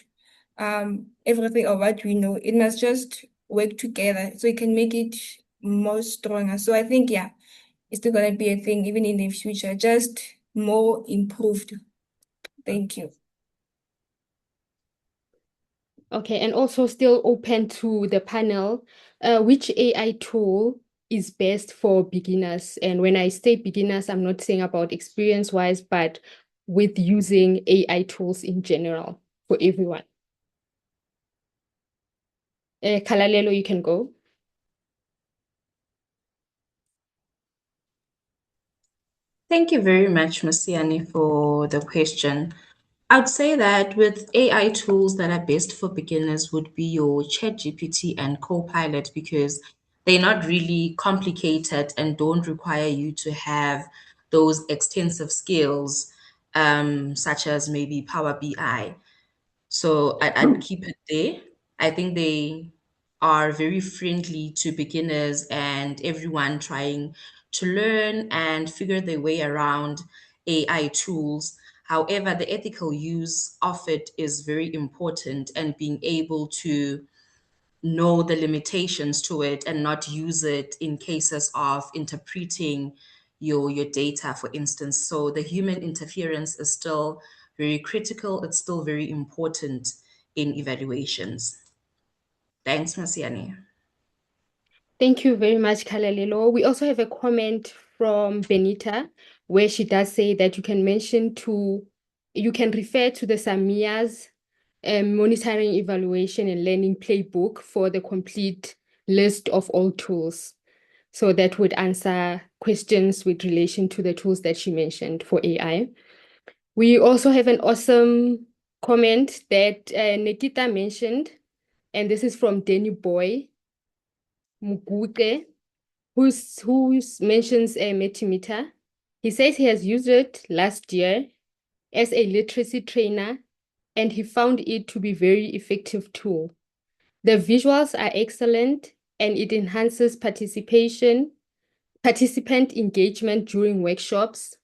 everything of what we know. It must just work together so it can make it more stronger. So I think, yeah, it's still gonna be a thing even in the future, just more improved. Thank you.
Okay, and also still open to the panel, which AI tool is best for beginners? And when I say beginners, I'm not saying about experience-wise, but with using AI tools in general for everyone. Kalalelo, you can go.
Thank you very much, Masiani, for the question. I'd say that with AI tools that are best for beginners would be your ChatGPT and Copilot, because they're not really complicated and don't require you to have those extensive skills, such as maybe Power BI. So I'd keep it there. I think they are very friendly to beginners and everyone trying to learn and figure their way around AI tools. However, the ethical use of it is very important, and being able to know the limitations to it and not use it in cases of interpreting your data, for instance. So the human interference is still very critical. It's still very important in evaluations. Thanks, Masiani.
Thank you very much, Kalalelo. We also have a comment from Benita, where she does say that you can mention to you can refer to the SAMEA's monitoring, evaluation, and learning playbook for the complete list of all tools. So that would answer questions with relation to the tools that she mentioned for AI. We also have an awesome comment that Nikita mentioned, and this is from Danny Boy Muguke, who mentions a Metimeter. He says he has used it last year as a literacy trainer, and he found it to be very effective tool. The visuals are excellent, and it enhances participant engagement during workshops.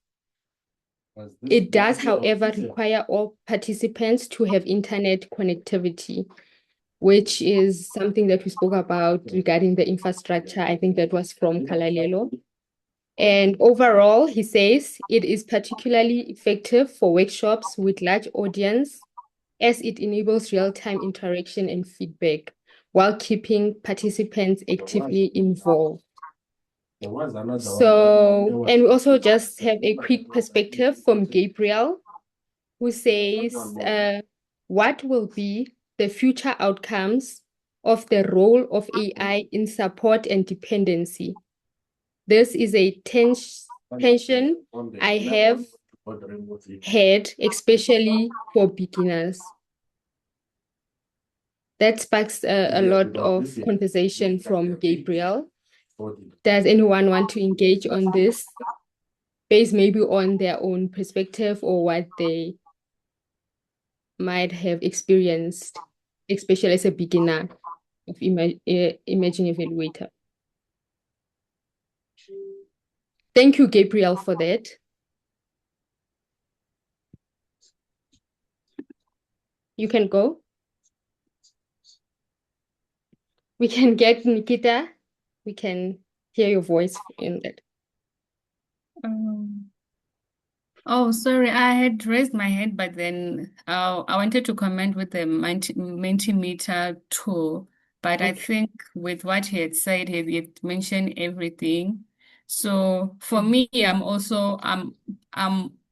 It does, however, require all participants to have internet connectivity, which is something that we spoke about regarding the infrastructure. I think that was from Kalalelo. And overall, he says it is particularly effective for workshops with large audience as it enables real-time interaction and feedback while keeping participants actively involved. So, and we also just have a quick perspective from Gabriel, who says, what will be the future outcomes of the role of AI in support and dependency? This is a tension I have had, especially for beginners. That sparks a lot of conversation from Gabriel. Does anyone want to engage on this, based maybe on their own perspective or what they might have experienced, especially as a beginner of Imagine Evaluator? Thank you, Gabriel, for that. You can go. We can get Nikita. We can hear your voice in that.
Oh, sorry, I had raised my hand, but then I wanted to comment with the Mentimeter tool, but I think with what he had said, he had mentioned everything. So for me, I'm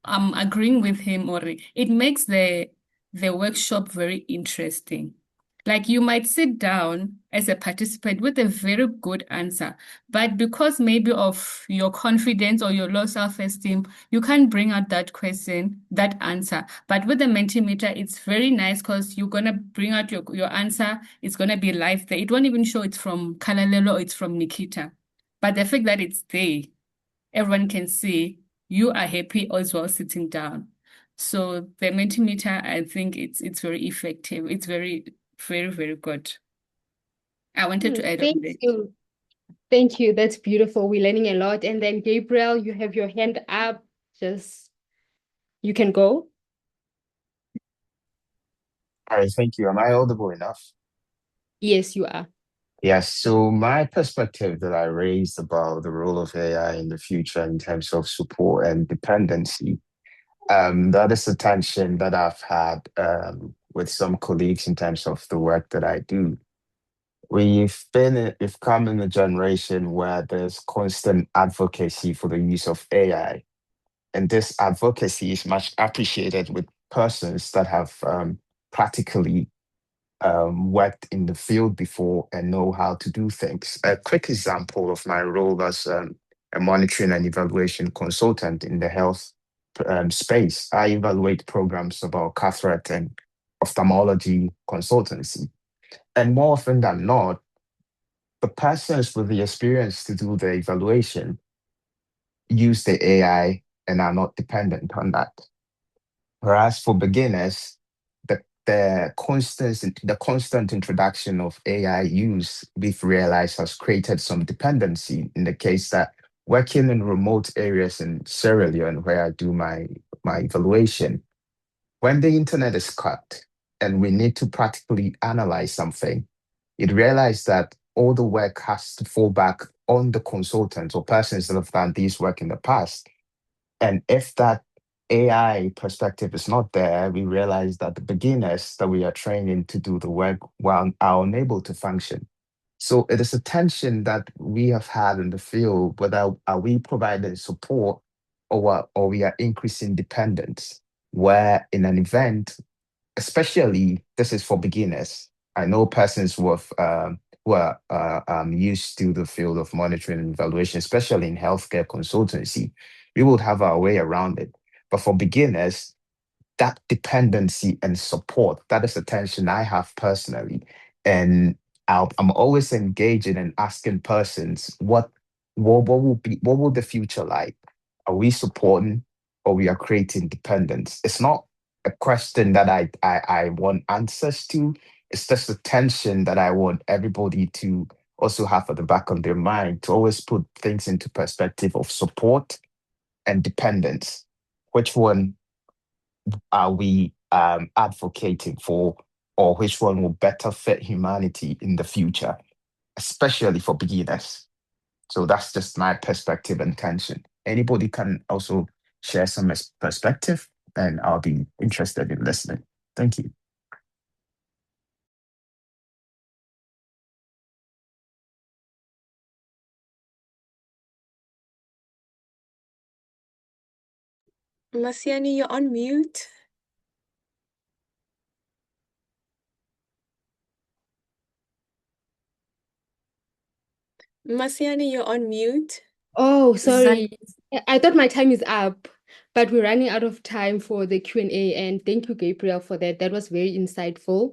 agreeing with him, or it makes the workshop very interesting. Like you might sit down as a participant with a very good answer, but because maybe of your confidence or your low self-esteem, you can't bring out that question, that answer. But with the Mentimeter, it's very nice because you're going to bring out your answer. It's going to be live there. It won't even show it's from Kalalelo or it's from Nikita. But the fact that it's there, everyone can see you are happy as well sitting down. So the Mentimeter, I think it's very effective. It's very, very, very good. I wanted to add on
Thank
that.
you. Thank you. That's beautiful. We're learning a lot. And then Gabriel, you have your hand up. You can go.
All right, thank you. Am I audible enough?
Yes, you are.
Yes, so my perspective that I raised about the role of AI in the future in terms of support and dependency, that is a tension that I've had with some colleagues in terms of the work that I do. We've come in a generation where there's constant advocacy for the use of AI, and this advocacy is much appreciated with persons that have practically worked in the field before and know how to do things. A quick example of my role as a monitoring and evaluation consultant in the health space, I evaluate programs about cataract and ophthalmology consultancy. And more often than not, the persons with the experience to do the evaluation use the AI and are not dependent on that. Whereas for beginners, the constant introduction of AI use, we've realized has created some dependency in the case that working in remote areas in Sierra Leone, where I do my evaluation, when the internet is cut and we need to practically analyze something, it realized that all the work has to fall back on the consultants or persons that have done this work in the past. And if that AI perspective is not there, we realize that the beginners that we are training to do the work are unable to function. So it is a tension that we have had in the field, whether are we providing support or we are increasing dependence. where in an event, especially this is for beginners. I know persons who are used to the field of monitoring and evaluation, especially in healthcare consultancy. We would have our way around it. But for beginners, that dependency and support, that is the tension I have personally. And I'm always engaging and asking persons what will the future like? Are we supporting or we are creating dependence? It's not a question that I want answers to. It's just a tension that I want everybody to also have at the back of their mind to always put things into perspective of support and dependence. Which one are we advocating for, or which one will better fit humanity in the future, especially for beginners? So that's just my perspective and tension. Anybody can also share some perspective, and I'll be interested in listening. Thank you.
Masiani, you're on mute. Masiani, you're on mute.
Oh, sorry. I thought my time is up, but we're running out of time for the Q&A. And thank you, Gabriel, for that. That was very insightful.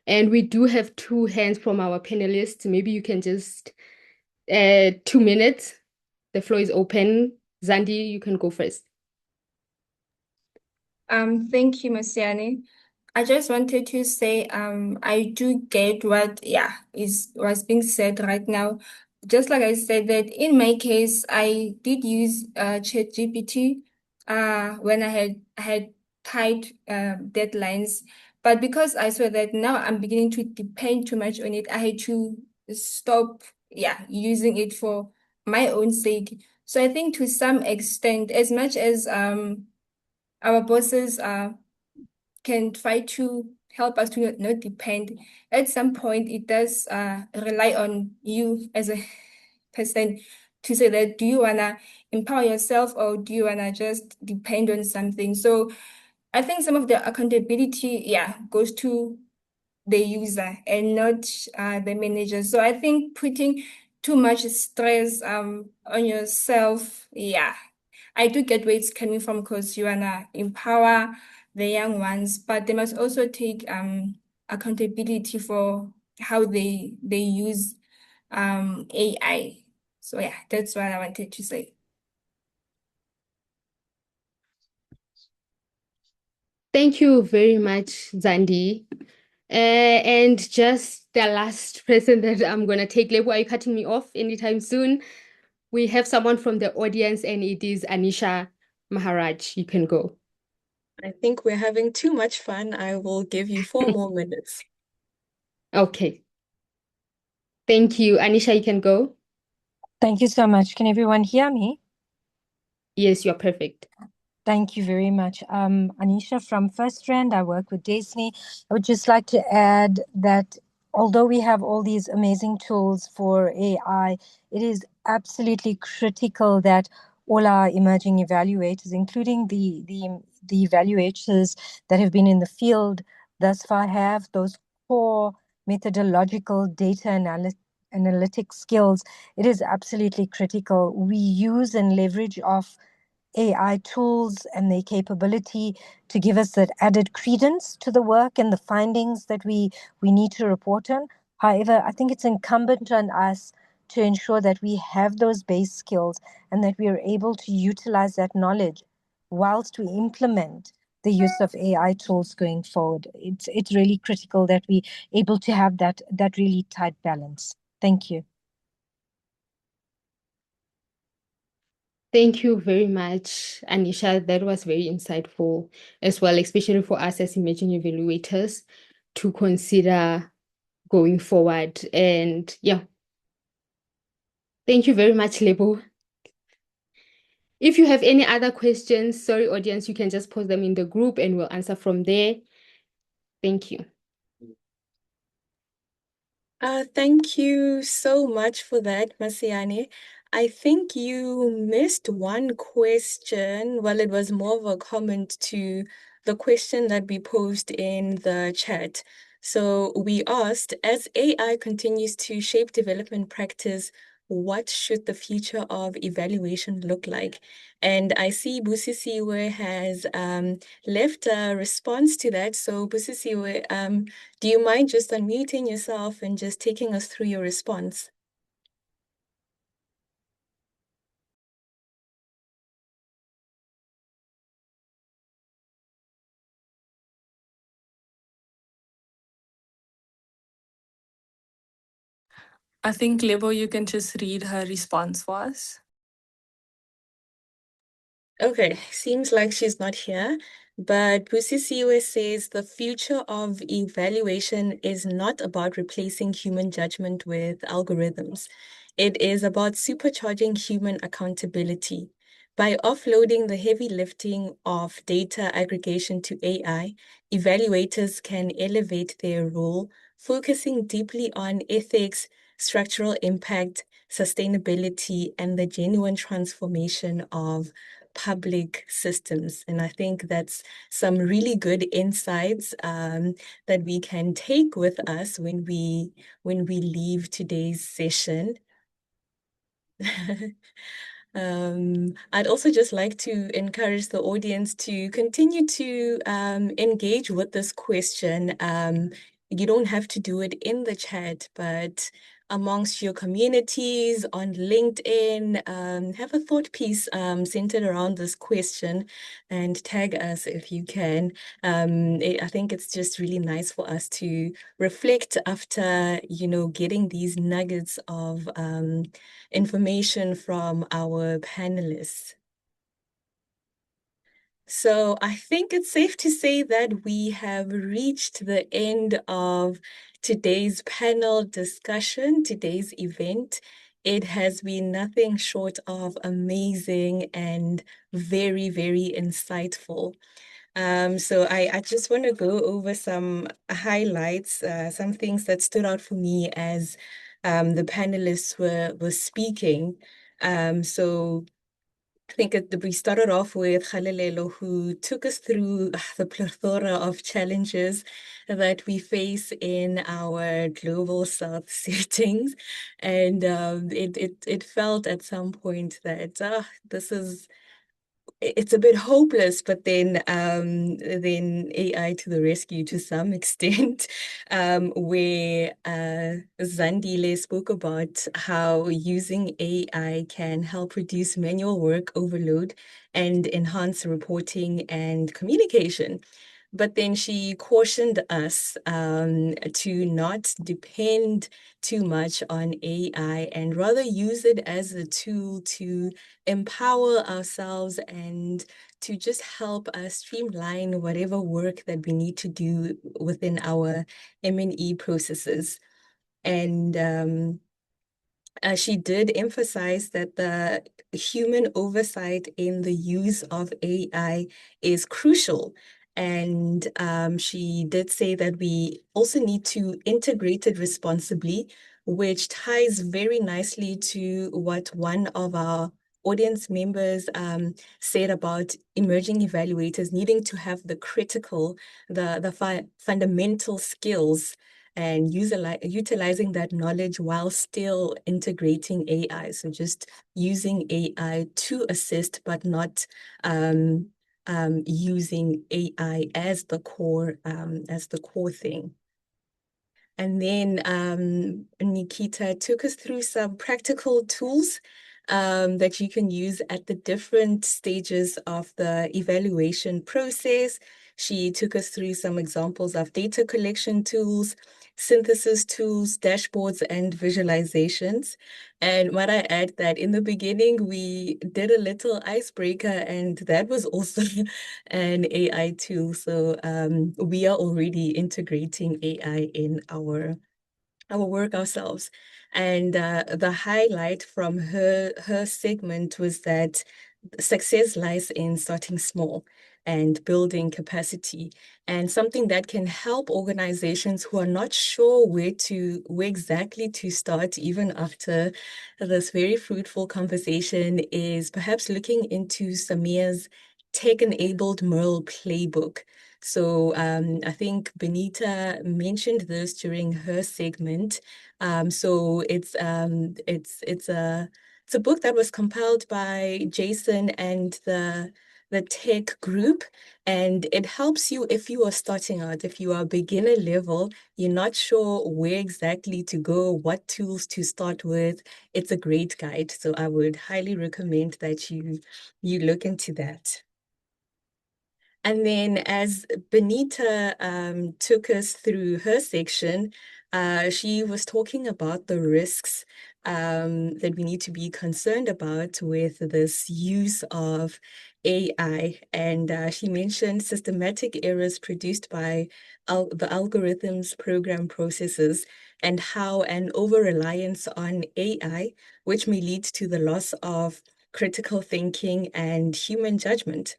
And we do have 2 hands from our panelists. Maybe you can just 2 minutes. The floor is open. Zandi, you can go first.
Thank you, Masiani. I just wanted to say, I do get what, was being said right now. Just like I said that in my case, I did use ChatGPT when I had tight deadlines. But because I saw that now I'm beginning to depend too much on it, I had to stop, using it for my own sake. So I think to some extent, as much as our bosses can try to help us to not depend. At some point, it does rely on you as a person to say that, do you want to empower yourself or do you want to just depend on something? So I think some of the accountability, goes to the user and not the manager. So I think putting too much stress on yourself, I do get where it's coming from because you wanna empower the young ones, but they must also take accountability for how they use AI. So that's what I wanted to say.
Thank you very much, Zandi. And just the last person that I'm going to take, Lebo, are you cutting me off anytime soon? We have someone from the audience, and it is Anisha Maharaj. You can go.
I think we're having too much fun. I will give you 4 more minutes.
Okay. Thank you. Anisha, you can go.
Thank you so much. Can everyone hear me?
Yes, you're perfect.
Thank you very much. Anisha from First Strand. I work with Disney. I would just like to add that although we have all these amazing tools for AI, it is absolutely critical that all our emerging evaluators, including the evaluators that have been in the field thus far, have those core methodological data analytic skills. It is absolutely critical. We use and leverage off AI tools and their capability to give us that added credence to the work and the findings that we need to report on. However, I think it's incumbent on us to ensure that we have those base skills and that we are able to utilize that knowledge whilst we implement the use of AI tools going forward. It's really critical that we able to have that really tight balance. Thank you.
Thank you very much, Anisha. That was very insightful as well, especially for us as emerging evaluators to consider going forward. And thank you very much, Lebo. If you have any other questions, sorry, audience, you can just post them in the group and we'll answer from there. Thank you.
Thank you so much for that, Masiani. I think you missed one question. Well, it was more of a comment to the question that we posed in the chat. So we asked, as AI continues to shape development practice, what should the future of evaluation look like? And I see Busisiwe has left a response to that. So Busisiwe, do you mind just unmuting yourself and just taking us through your response?
I think, Lebo, you can just read her response for us.
Okay, seems like she's not here, but Busisiwe says the future of evaluation is not about replacing human judgment with algorithms. It is about supercharging human accountability. By offloading the heavy lifting of data aggregation to AI, evaluators can elevate their role, focusing deeply on ethics, structural impact, sustainability, and the genuine transformation of public systems. And I think that's some really good insights that we can take with us when we leave today's session. I'd also just like to encourage the audience to continue to engage with this question. You don't have to do it in the chat, but amongst your communities on LinkedIn, have a thought piece centered around this question and tag us if you can. I think it's just really nice for us to reflect after, getting these nuggets of information from our panelists. So I think it's safe to say that we have reached the end of today's panel discussion, today's event. It has been nothing short of amazing and very, very insightful. So I just want to go over some highlights, some things that stood out for me as the panelists were speaking. So I think we started off with Kgalelelo, who took us through the plethora of challenges that we face in our global south settings. And it felt at some point that it's a bit hopeless, but then AI to the rescue to some extent, where Zandile spoke about how using AI can help reduce manual work overload and enhance reporting and communication. But then she cautioned us to not depend too much on AI and rather use it as a tool to empower ourselves and to just help us streamline whatever work that we need to do within our M&E processes. And she did emphasize that the human oversight in the use of AI is crucial. And she did say that we also need to integrate it responsibly, which ties very nicely to what one of our audience members said about emerging evaluators needing to have the fundamental skills and utilizing that knowledge while still integrating AI. So just using AI to assist, but not using AI as the core thing. And then Nikita took us through some practical tools that you can use at the different stages of the evaluation process. She took us through some examples of data collection tools, synthesis tools, dashboards, and visualizations. And might I add that in the beginning, we did a little icebreaker, and that was also an AI tool. So we are already integrating AI in our work ourselves. And the highlight from her segment was that success lies in starting small and building capacity, and something that can help organizations who are not sure where exactly to start, even after this very fruitful conversation, is perhaps looking into SAMEA's tech-enabled Merle playbook. So I think Benita mentioned this during her segment. So it's a book that was compiled by Jason and the tech group, and it helps you if you are starting out, if you are beginner level, you're not sure where exactly to go, what tools to start with. It's a great guide. So I would highly recommend that you look into that. And then as Benita took us through her section, she was talking about the risks that we need to be concerned about with this use of AI. And she mentioned systematic errors produced by the algorithms, program processes, and how an over-reliance on AI, which may lead to the loss of critical thinking and human judgment.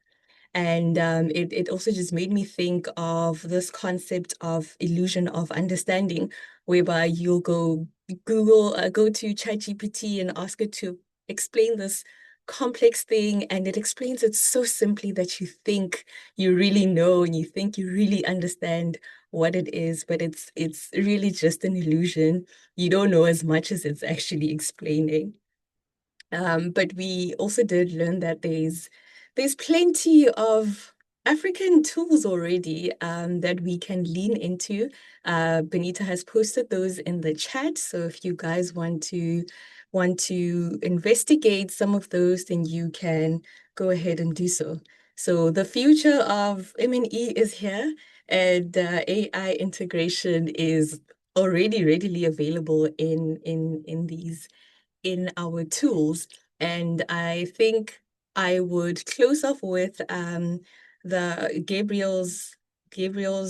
And it also just made me think of this concept of illusion of understanding, whereby you'll go go to ChatGPT and ask it to explain this complex thing, and it explains it so simply that you think you really know and you think you really understand what it is, but it's really just an illusion. You don't know as much as it's actually explaining. But we also did learn that there's plenty of African tools already that we can lean into. Benita has posted those in the chat, so if you guys want to investigate some of those, then you can go ahead and do so. So the future of M&E is here, and AI integration is already readily available in our tools. And I think I would close off with the Gabriel's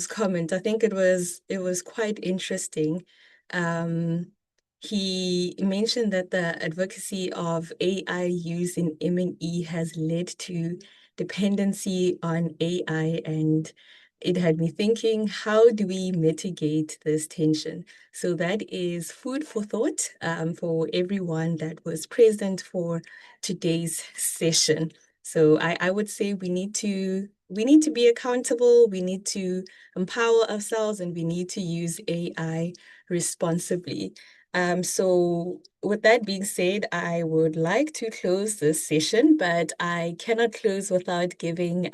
comment. I think it was quite interesting. He mentioned that the advocacy of AI use in M&E has led to dependency on AI, and it had me thinking, how do we mitigate this tension? So that is food for thought for everyone that was present for today's session. So I would say we need to be accountable, we need to empower ourselves, and we need to use AI responsibly. So with that being said, I would like to close this session, but I cannot close without giving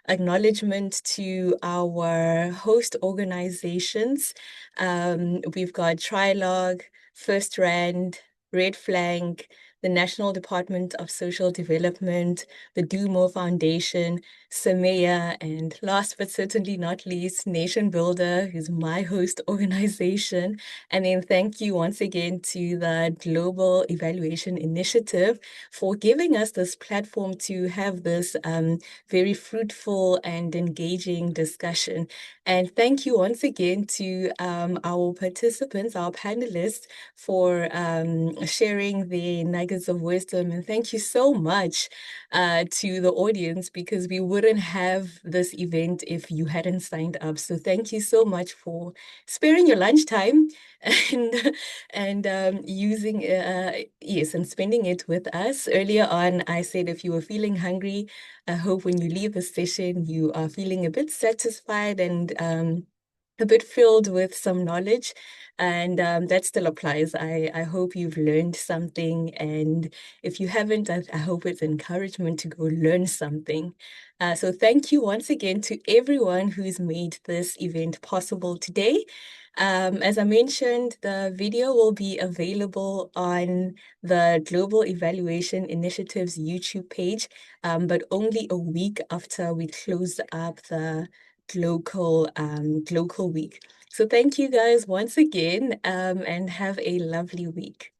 acknowledgement to our host organizations. We've got Trilog, First Rand, Red Flank, the National Department of Social Development, the Do More Foundation, SAMEA, and last but certainly not least, Nation Builder, who's my host organization. And then thank you once again to the Global Evaluation Initiative for giving us this platform to have this very fruitful and engaging discussion. And thank you once again to our participants, our panelists, for sharing their nuggets of wisdom. And thank you so much to the audience, because we wouldn't have this event if you hadn't signed up. So thank you so much for sparing your lunchtime and using yes, and spending it with us. Earlier on, I said if you were feeling hungry, I hope when you leave the session, you are feeling a bit satisfied and a bit filled with some knowledge. And that still applies. I hope you've learned something. And if you haven't, I hope it's encouragement to go learn something. So thank you once again to everyone who's made this event possible today. As I mentioned, the video will be available on the Global Evaluation Initiative's YouTube page, but only a week after we close up the Glocal week. So thank you guys once again, and have a lovely week.